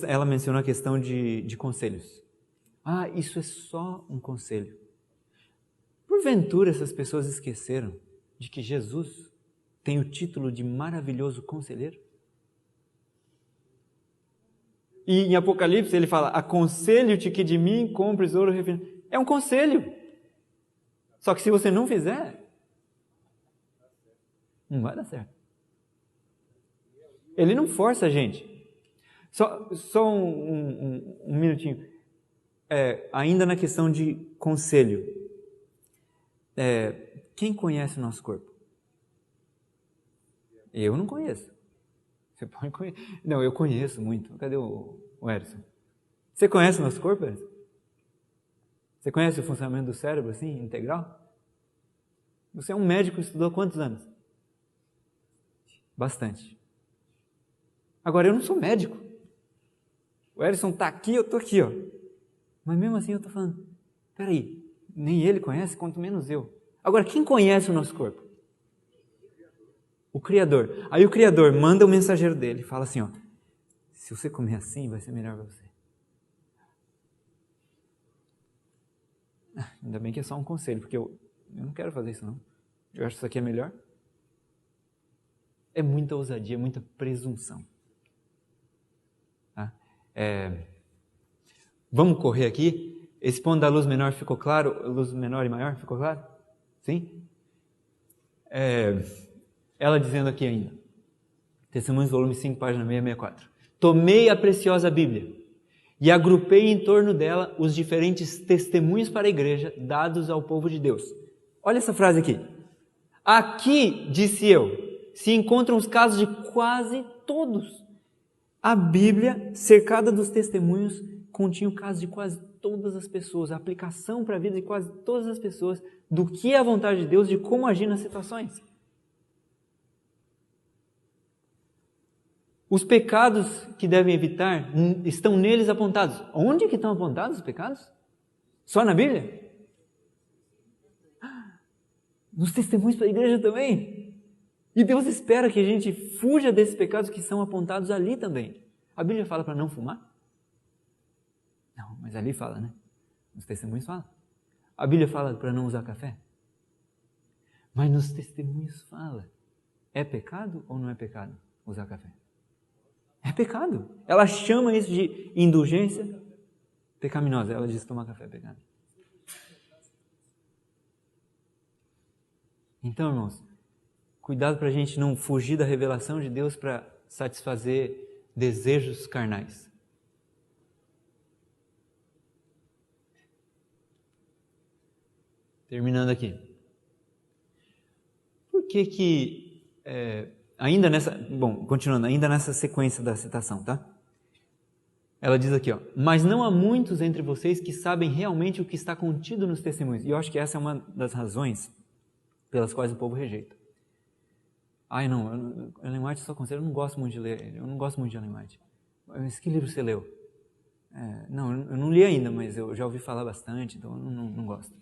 ela mencionou a questão de conselhos. Ah, isso é só um conselho. Porventura essas pessoas esqueceram de que Jesus tem o título de maravilhoso conselheiro? E em Apocalipse ele fala, aconselho-te que de mim compres ouro refinado. É um conselho. Só que se você não fizer, não vai dar certo. Ele não força a gente. Só um minutinho. Ainda na questão de conselho. Quem conhece o nosso corpo? Eu não conheço. Você pode conhecer. Não, eu conheço muito. Cadê o Erison? Você conhece o nosso corpo, Erison? Você conhece o funcionamento do cérebro, assim, integral? Você é um médico, estudou quantos anos? Bastante. Agora, eu não sou médico. O Erison está aqui, eu estou aqui, ó. Mas mesmo assim eu estou falando, peraí, nem ele conhece, quanto menos eu. Agora, quem conhece o nosso corpo? O Criador. Aí o Criador manda o mensageiro dele, fala assim, ó, se você comer assim, vai ser melhor para você. Ainda bem que é só um conselho, porque eu não quero fazer isso não. Eu acho que isso aqui é melhor. É muita ousadia, muita presunção. Tá? Vamos correr aqui. Esse ponto da luz menor ficou claro? Luz menor e maior ficou claro? Sim? Ela dizendo aqui ainda. Testemunhos, volume 5, página 664. Tomei a preciosa Bíblia e agrupei em torno dela os diferentes testemunhos para a igreja dados ao povo de Deus. Olha essa frase aqui. Aqui, disse eu, se encontram os casos de quase todos. A Bíblia, cercada dos testemunhos, continha o caso de quase todas as pessoas, a aplicação para a vida de quase todas as pessoas, do que é a vontade de Deus, de como agir nas situações. Os pecados que devem evitar estão neles apontados. Onde que estão apontados os pecados? Só na Bíblia? Nos testemunhos para a igreja também. E Deus espera que a gente fuja desses pecados que são apontados ali também. A Bíblia fala para não fumar? Não, mas ali fala, né? Nos testemunhos fala. A Bíblia fala para não usar café? Mas nos testemunhos fala. É pecado ou não é pecado usar café? É pecado. Ela chama isso de indulgência pecaminosa. Ela diz que tomar café é pecado. Então, irmãos, cuidado para a gente não fugir da revelação de Deus para satisfazer desejos carnais. Terminando aqui. Por que ainda nessa sequência da citação, tá? Ela diz aqui, ó, mas não há muitos entre vocês que sabem realmente o que está contido nos testemunhos. E eu acho que essa é uma das razões pelas quais o povo rejeita. Ellen White só aconselho, eu não gosto muito de ler, eu não gosto muito de Ellen White. Mas que livro você leu? Eu não li ainda, mas eu já ouvi falar bastante, então eu não gosto.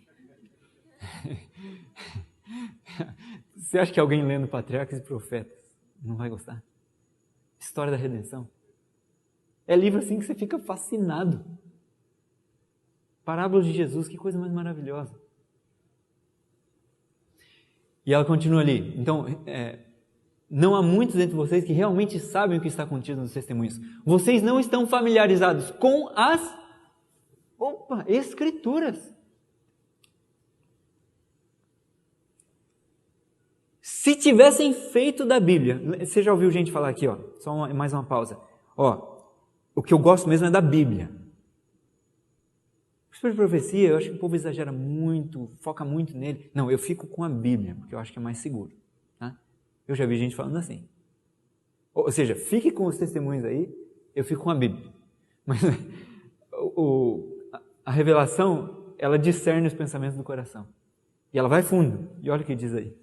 Você acha que alguém lendo Patriarcas e Profetas não vai gostar? História da Redenção. É livro assim que você fica fascinado. Parábolas de Jesus, que coisa mais maravilhosa. E ela continua ali. Então, não há muitos entre vocês que realmente sabem o que está contido nos testemunhos. Vocês não estão familiarizados com as Escrituras. Se tivessem feito da Bíblia, você já ouviu gente falar aqui, ó, mais uma pausa. O que eu gosto mesmo é da Bíblia. O Espírito de Profecia, eu acho que o povo exagera muito, foca muito nele. Não, eu fico com a Bíblia, porque eu acho que é mais seguro. Tá? Eu já vi gente falando assim. Ou seja, fique com os testemunhos aí, eu fico com a Bíblia. Mas a revelação, ela discerne os pensamentos do coração. E ela vai fundo. E olha o que diz aí.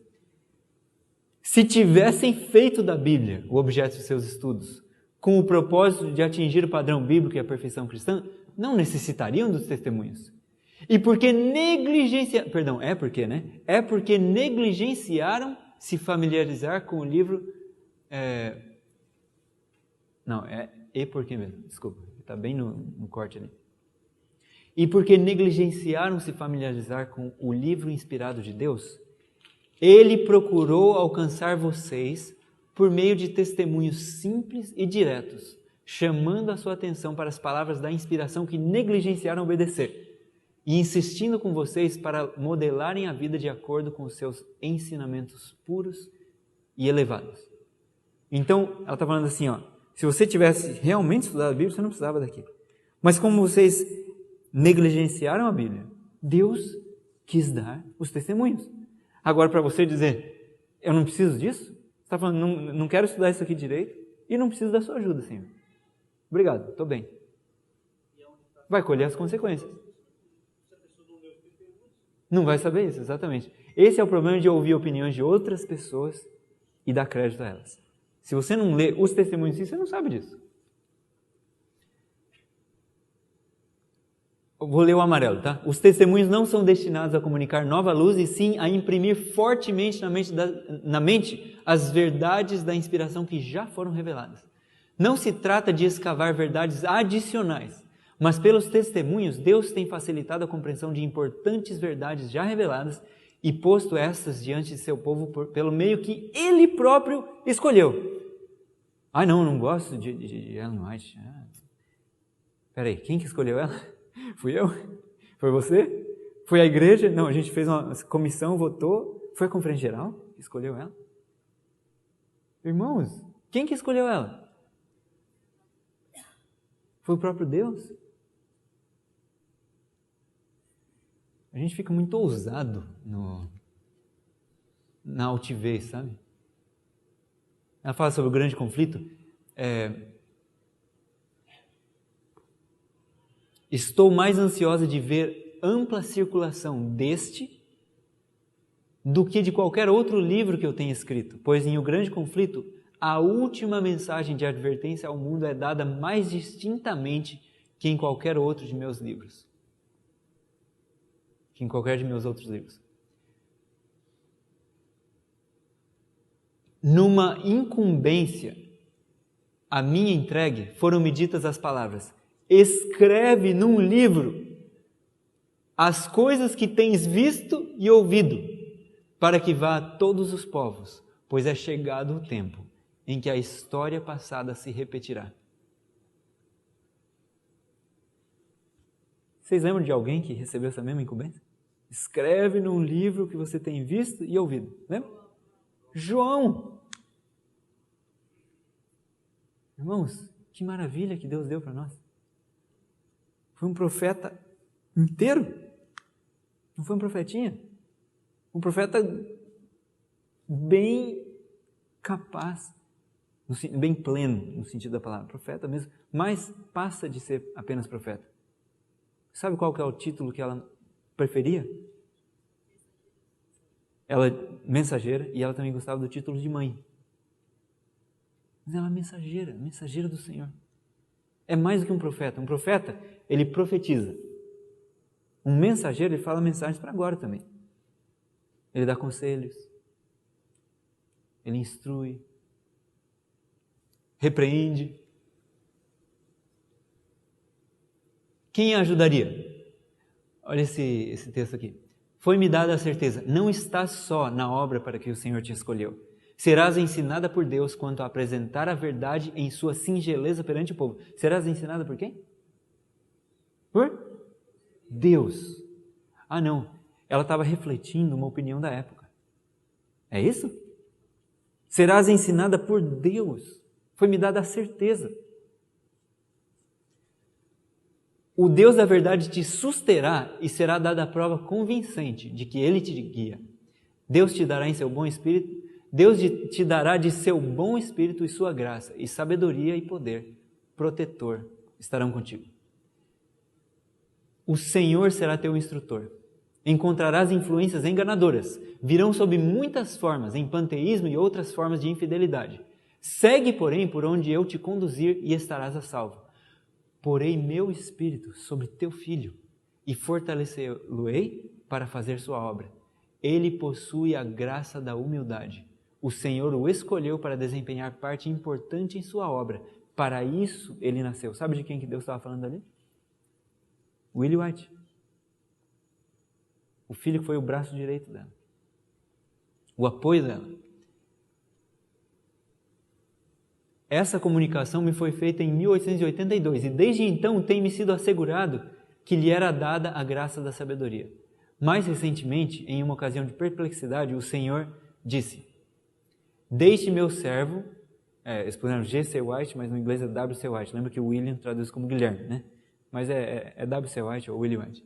Se tivessem feito da Bíblia o objeto de seus estudos, com o propósito de atingir o padrão bíblico e a perfeição cristã, não necessitariam dos testemunhos. E porque negligenciaram se familiarizar com o livro... e porque mesmo, desculpa, está bem no corte ali. E porque negligenciaram se familiarizar com o livro inspirado de Deus, Ele procurou alcançar vocês por meio de testemunhos simples e diretos, chamando a sua atenção para as palavras da inspiração que negligenciaram obedecer e insistindo com vocês para modelarem a vida de acordo com os seus ensinamentos puros e elevados. Então, ela está falando assim, se você tivesse realmente estudado a Bíblia, você não precisava daquilo. Mas como vocês negligenciaram a Bíblia, Deus quis dar os testemunhos. Agora, para você dizer, eu não preciso disso? Você está falando, não quero estudar isso aqui direito e não preciso da sua ajuda, Senhor. Obrigado, estou bem. Vai colher as consequências. Não vai saber isso, exatamente. Esse é o problema de ouvir opiniões de outras pessoas e dar crédito a elas. Se você não lê os testemunhos em si, você não sabe disso. Eu vou ler o amarelo, tá? Os testemunhos não são destinados a comunicar nova luz, e sim a imprimir fortemente na mente as verdades da inspiração que já foram reveladas. Não se trata de escavar verdades adicionais, mas pelos testemunhos, Deus tem facilitado a compreensão de importantes verdades já reveladas e posto estas diante de seu povo pelo meio que Ele próprio escolheu. Não gosto de Ellen White. Peraí, quem que escolheu ela? Fui eu? Foi você? Foi a igreja? Não, a gente fez uma comissão, votou. Foi a conferência geral que escolheu ela? Irmãos, quem que escolheu ela? Foi o próprio Deus. A gente fica muito ousado na altivez, sabe? Ela fala sobre o grande conflito. Estou mais ansiosa de ver ampla circulação deste do que de qualquer outro livro que eu tenha escrito, pois em O Grande Conflito, a última mensagem de advertência ao mundo é dada mais distintamente que em qualquer outro de meus livros. Que em qualquer de meus outros livros. Numa incumbência a minha entregue, foram-me ditas as palavras: escreve num livro as coisas que tens visto e ouvido, para que vá a todos os povos, pois é chegado o tempo em que a história passada se repetirá. Vocês lembram de alguém que recebeu essa mesma incumbência? Escreve num livro que você tem visto e ouvido. Lembra? João. Irmãos, que maravilha que Deus deu para nós. Foi um profeta inteiro. Não foi um profetinha. Um profeta bem capaz, bem pleno no sentido da palavra. Profeta mesmo, mas passa de ser apenas profeta. Sabe qual que é o título que ela preferia? Ela é mensageira, e ela também gostava do título de mãe. Mas ela é mensageira do Senhor. É mais do que um profeta. Um profeta, ele profetiza. Um mensageiro, ele fala mensagens para agora também. Ele dá conselhos. Ele instrui. Repreende. Quem a ajudaria? Olha esse texto aqui. Foi-me dada a certeza, não estás só na obra para que o Senhor te escolheu. Serás ensinada por Deus quanto a apresentar a verdade em sua singeleza perante o povo. Serás ensinada por quem? Por Deus. Não, ela estava refletindo uma opinião da época. É isso? Serás ensinada por Deus. Foi-me dada a certeza. O Deus da verdade te susterá e será dada a prova convincente de que Ele te guia. Deus te dará em seu bom espírito, Deus te dará de seu bom espírito e sua graça, e sabedoria e poder, protetor, estarão contigo. O Senhor será teu instrutor. Encontrarás influências enganadoras, virão sob muitas formas, em panteísmo e outras formas de infidelidade. Segue, porém, por onde eu te conduzir e estarás a salvo. Porei meu espírito sobre teu filho e fortalecê-lo-ei para fazer sua obra. Ele possui a graça da humildade. O Senhor o escolheu para desempenhar parte importante em sua obra, Para isso ele nasceu. Sabe de quem que Deus estava falando ali? Willie White. O filho que foi o braço direito dela. O apoio dela. Essa comunicação me foi feita em 1882 e desde então tem me sido assegurado que lhe era dada a graça da sabedoria. Mais recentemente, em uma ocasião de perplexidade, o Senhor disse: deixe meu servo, eles puseram G.C. White, mas no inglês é W.C. White. Lembra que o William traduz como Guilherme, né? Mas é W.C. White ou Willie White.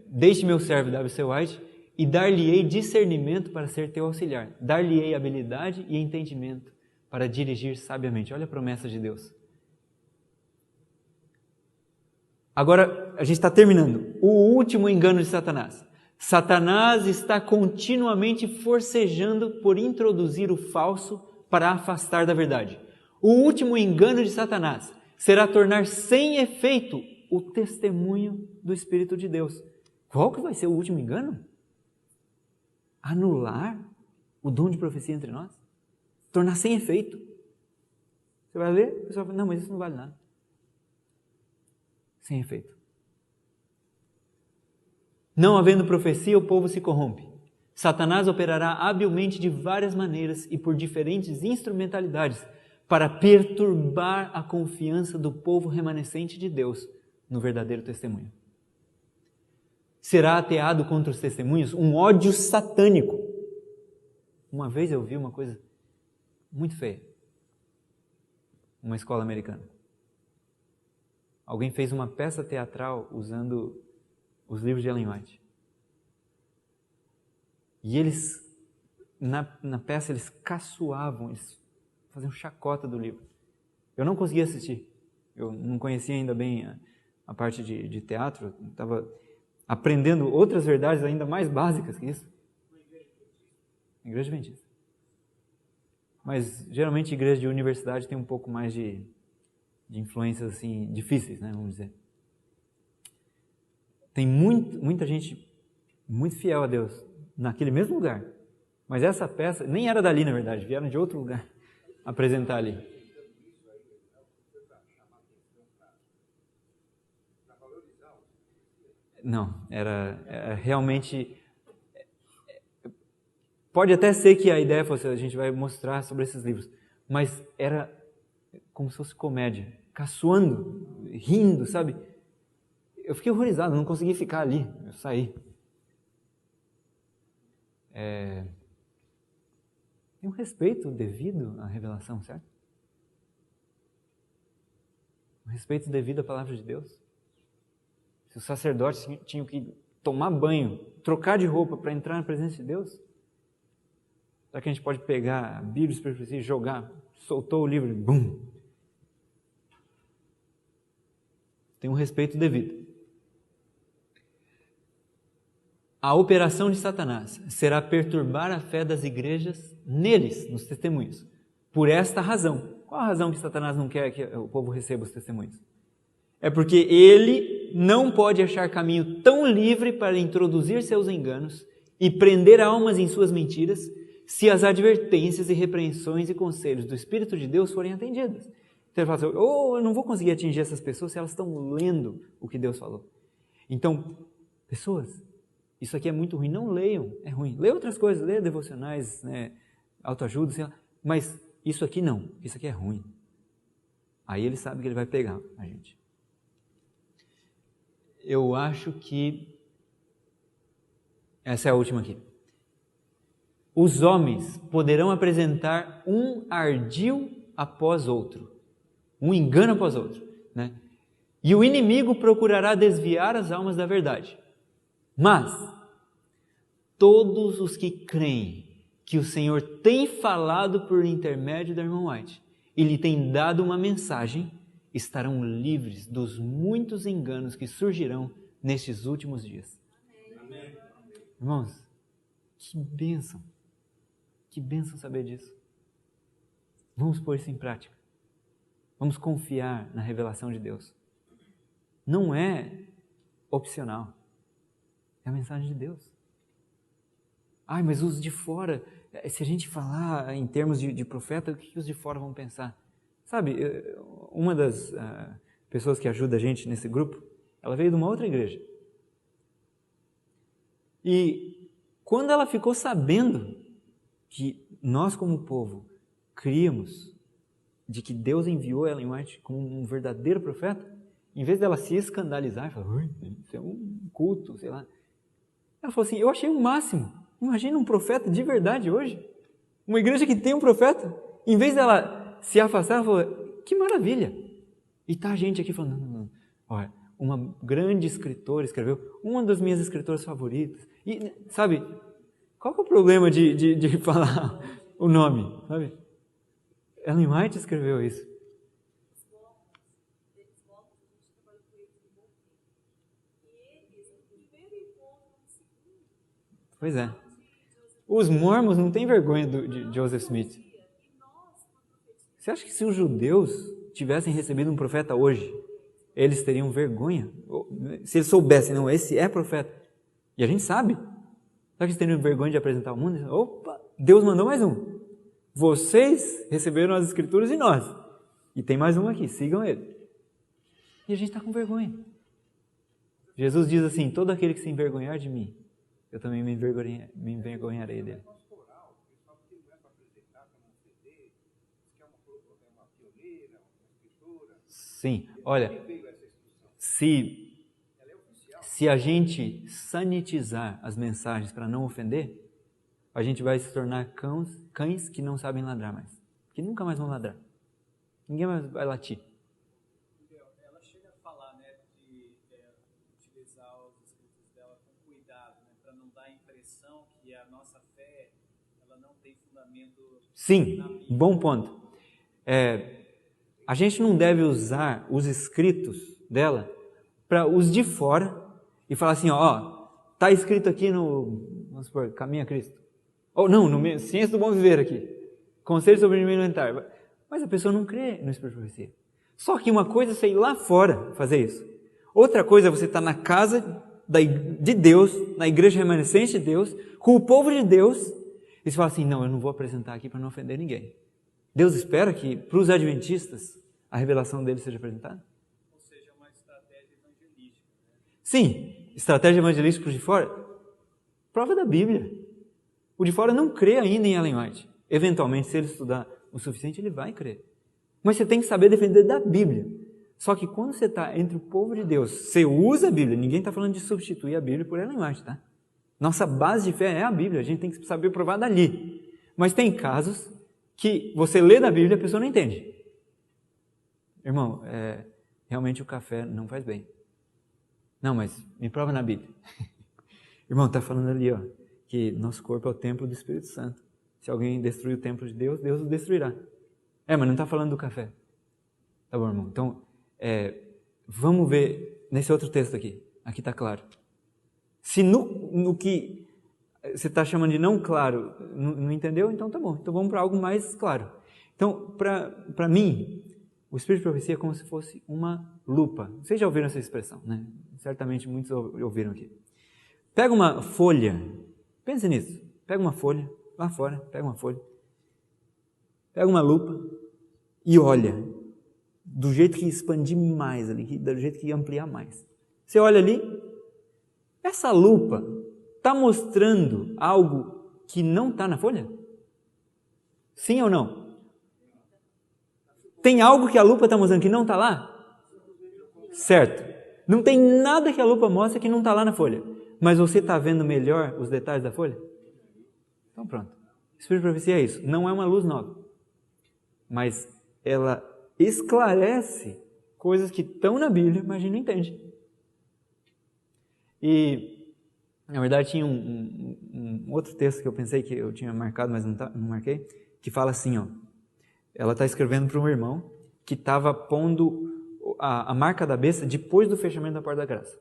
Deixe meu servo W.C. White e dar-lhe-ei discernimento para ser teu auxiliar. Dar-lhe-ei habilidade e entendimento para dirigir sabiamente. Olha a promessa de Deus. Agora, a gente está terminando. O último engano de Satanás. Satanás está continuamente forcejando por introduzir o falso para afastar da verdade. O último engano de Satanás será tornar sem efeito o testemunho do Espírito de Deus. Qual que vai ser o último engano? Anular o dom de profecia entre nós? Tornar sem efeito. Você vai ler, o pessoal fala, não, mas isso não vale nada. Sem efeito. Não havendo profecia, o povo se corrompe. Satanás operará habilmente de várias maneiras e por diferentes instrumentalidades para perturbar a confiança do povo remanescente de Deus no verdadeiro testemunho. Será ateado contra os testemunhos um ódio satânico. Uma vez eu vi uma coisa muito feia. Uma escola americana. Alguém fez uma peça teatral usando os livros de Ellen White. E eles, na peça, eles caçoavam, eles faziam chacota do livro. Eu não conseguia assistir. Eu não conhecia ainda bem a parte de teatro. Estava aprendendo outras verdades ainda mais básicas que isso. Igreja Adventista. Mas, geralmente, igreja de universidade tem um pouco mais de influências assim, difíceis, né, vamos dizer. Tem muita gente muito fiel a Deus naquele mesmo lugar. Mas essa peça, nem era dali na verdade, vieram de outro lugar apresentar ali. Não, era realmente... Pode até ser que a ideia fosse, a gente vai mostrar sobre esses livros, mas era como se fosse comédia, caçoando, rindo, sabe? Eu fiquei horrorizado, não consegui ficar ali, eu saí. Tem um respeito devido à revelação, certo? Um respeito devido à palavra de Deus. Se os sacerdotes tinham que tomar banho, trocar de roupa para entrar na presença de Deus, será que a gente pode pegar a Bíblia e jogar? Soltou o livro, bum! Tem um respeito devido. A operação de Satanás será perturbar a fé das igrejas neles, nos testemunhos. Por esta razão. Qual a razão que Satanás não quer que o povo receba os testemunhos? É porque ele não pode achar caminho tão livre para introduzir seus enganos e prender almas em suas mentiras se as advertências e repreensões e conselhos do Espírito de Deus forem atendidas. Então ele fala assim, eu não vou conseguir atingir essas pessoas se elas estão lendo o que Deus falou. Então, pessoas, isso aqui é muito ruim, não leiam, é ruim. Leia outras coisas, leia devocionais, né, autoajuda, sei lá, mas isso aqui não, isso aqui é ruim. Aí ele sabe que ele vai pegar a gente. Eu acho que essa é a última aqui. Os homens poderão apresentar um ardil após outro, um engano após outro, né? E o inimigo procurará desviar as almas da verdade. Mas todos os que creem que o Senhor tem falado por intermédio da irmã White e lhe tem dado uma mensagem, estarão livres dos muitos enganos que surgirão nestes últimos dias. Amém. Irmãos, que bênção! Que bênção saber disso. Vamos pôr isso em prática. Vamos confiar na revelação de Deus. Não é opcional. É a mensagem de Deus. Ai, mas os de fora, se a gente falar em termos de profeta, o que os de fora vão pensar? Sabe, uma das pessoas que ajuda a gente nesse grupo, ela veio de uma outra igreja. E quando ela ficou sabendo que nós, como povo, críamos de que Deus enviou Ellen White como um verdadeiro profeta, em vez dela se escandalizar e falar, isso é um culto, sei lá, ela falou assim, eu achei o máximo. Imagina um profeta de verdade hoje. Uma igreja que tem um profeta. Em vez dela se afastar, ela falou, que maravilha. E tá a gente aqui falando, não. Olha, uma grande escritora escreveu, uma das minhas escritoras favoritas. E, sabe, qual que é o problema de falar o nome, sabe? Ellen White escreveu isso. Pois é. Os mormons não têm vergonha de Joseph Smith. Você acha que se os judeus tivessem recebido um profeta hoje, eles teriam vergonha? Se eles soubessem, não, esse é profeta. E a gente sabe. Será que eles teriam vergonha de apresentar ao mundo? Opa, Deus mandou mais um. Vocês receberam as escrituras e nós. E tem mais um aqui, sigam ele. E a gente está com vergonha. Jesus diz assim, todo aquele que se envergonhar de mim, eu também me envergonharei dele. Sim, olha, se a gente sanitizar as mensagens para não ofender, a gente vai se tornar cães que não sabem ladrar mais, que nunca mais vão ladrar. Ninguém mais vai latir. Ela chega a falar, né, de utilizar os escritos dela com cuidado, né, para não dar a impressão que a nossa fé ela não tem fundamento. Sim, bom ponto. A gente não deve usar os escritos dela para os de fora e falar assim, ó, tá escrito aqui no, vamos supor, Caminho a Cristo. Ou não, no Ciência do Bom Viver aqui. Conselho sobre o alimentar. Mas a pessoa não crê no Espírito de Profecia. Só que uma coisa é você ir lá fora fazer isso. Outra coisa é você estar na casa de Deus, na igreja remanescente de Deus, com o povo de Deus, e você fala assim, não, eu não vou apresentar aqui para não ofender ninguém. Deus espera que, para os adventistas, a revelação dele seja apresentada? Ou seja, uma estratégia evangelística. Né? Sim, estratégia evangelística para os de fora. Prova da Bíblia. O de fora não crê ainda em Ellen White. Eventualmente, se ele estudar o suficiente, ele vai crer. Mas você tem que saber defender da Bíblia. Só que quando você está entre o povo de Deus, você usa a Bíblia. Ninguém está falando de substituir a Bíblia por Ellen White, tá? Nossa base de fé é a Bíblia. A gente tem que saber provar dali. Mas tem casos que você lê da Bíblia e a pessoa não entende. Irmão, realmente o café não faz bem. Não, mas me prova na Bíblia. Irmão, está falando ali, ó, que nosso corpo é o templo do Espírito Santo. Se alguém destruir o templo de Deus, Deus o destruirá. Mas não está falando do café. Tá bom, irmão? Então, vamos ver nesse outro texto aqui. Aqui está claro. Se no que você está chamando de não claro, não entendeu? Então tá bom. Então vamos para algo mais claro. Então, para mim, o Espírito de Profecia é como se fosse uma lupa. Vocês já ouviram essa expressão, né? Certamente muitos ouviram aqui. Pega uma folha, pense nisso. Pega uma folha, lá fora, pega uma folha. Pega uma lupa e olha, do jeito que expandir mais ali, do jeito que ampliar mais. Você olha ali, essa lupa está mostrando algo que não está na folha? Sim ou não? Tem algo que a lupa está mostrando que não está lá? Certo. Não tem nada que a lupa mostra que não está lá na folha. Mas você está vendo melhor os detalhes da folha? Então pronto. Espírito de Profecia é isso. Não é uma luz nova. Mas ela esclarece coisas que estão na Bíblia, mas a gente não entende. E, na verdade, tinha um outro texto que eu pensei que eu tinha marcado, mas não marquei, que fala assim, ó. Ela está escrevendo para um irmão que estava pondo a marca da besta depois do fechamento da porta da graça.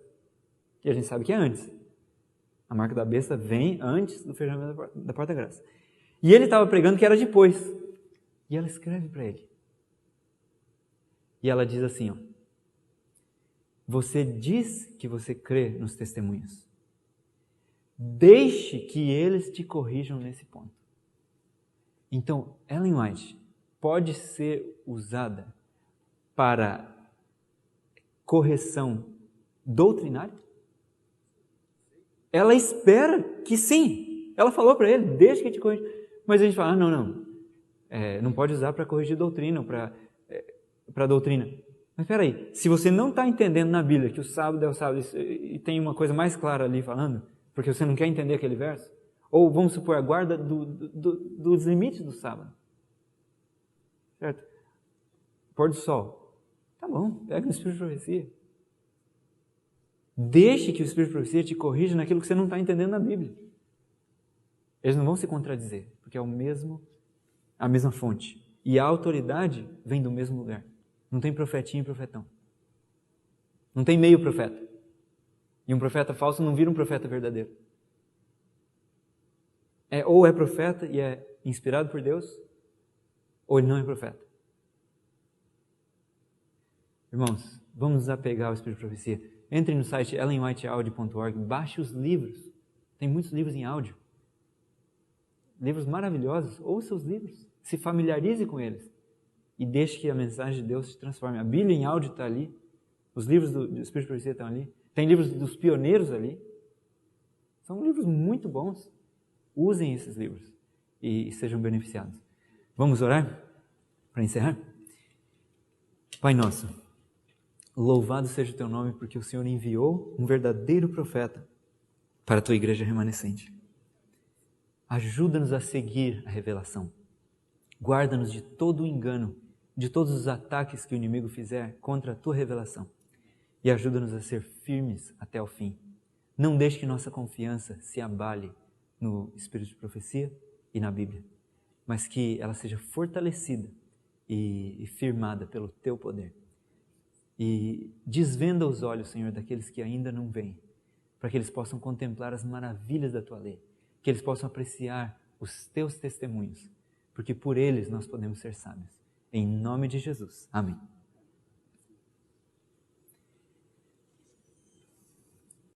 E a gente sabe que é antes. A marca da besta vem antes do fechamento da porta da graça. E ele estava pregando que era depois. E ela escreve para ele. E ela diz assim, ó. Você diz que você crê nos testemunhos. Deixe que eles te corrijam nesse ponto. Então, Ellen White pode ser usada para correção doutrinária? Ela espera que sim. Ela falou para ele, deixa que te corrija. Mas a gente fala, não pode usar para corrigir doutrina, ou para doutrina. Mas espera aí, se você não está entendendo na Bíblia que o sábado é o sábado e tem uma coisa mais clara ali falando, porque você não quer entender aquele verso, ou vamos supor, a guarda dos limites do sábado. Certo? Pôr do sol. Tá bom, pega o Espírito de Profecia. Deixe que o Espírito de Profecia te corrija naquilo que você não está entendendo na Bíblia. Eles não vão se contradizer, porque é a mesma fonte. E a autoridade vem do mesmo lugar. Não tem profetinho e profetão. Não tem meio profeta. E um profeta falso não vira um profeta verdadeiro. Ou é profeta e é inspirado por Deus, ou ele não é profeta. Irmãos, vamos nos apegar ao Espírito de Profecia. Entre no site ellenwhiteaudio.org, baixe os livros. Tem muitos livros em áudio. Livros maravilhosos. Ouça os livros. Se familiarize com eles. E deixe que a mensagem de Deus se transforme. A Bíblia em áudio está ali. Os livros do Espírito de Profecia estão ali. Tem livros dos pioneiros ali. São livros muito bons. Usem esses livros e sejam beneficiados. Vamos orar para encerrar? Pai nosso, louvado seja o teu nome, porque o Senhor enviou um verdadeiro profeta para a tua igreja remanescente. Ajuda-nos a seguir a revelação. Guarda-nos de todo o engano, de todos os ataques que o inimigo fizer contra a tua revelação. E ajuda-nos a ser firmes até o fim. Não deixe que nossa confiança se abale no Espírito de Profecia e na Bíblia, mas que ela seja fortalecida e firmada pelo teu poder. E desvenda os olhos, Senhor, daqueles que ainda não veem, para que eles possam contemplar as maravilhas da tua lei, que eles possam apreciar os teus testemunhos, porque por eles nós podemos ser sábios. Em nome de Jesus. Amém.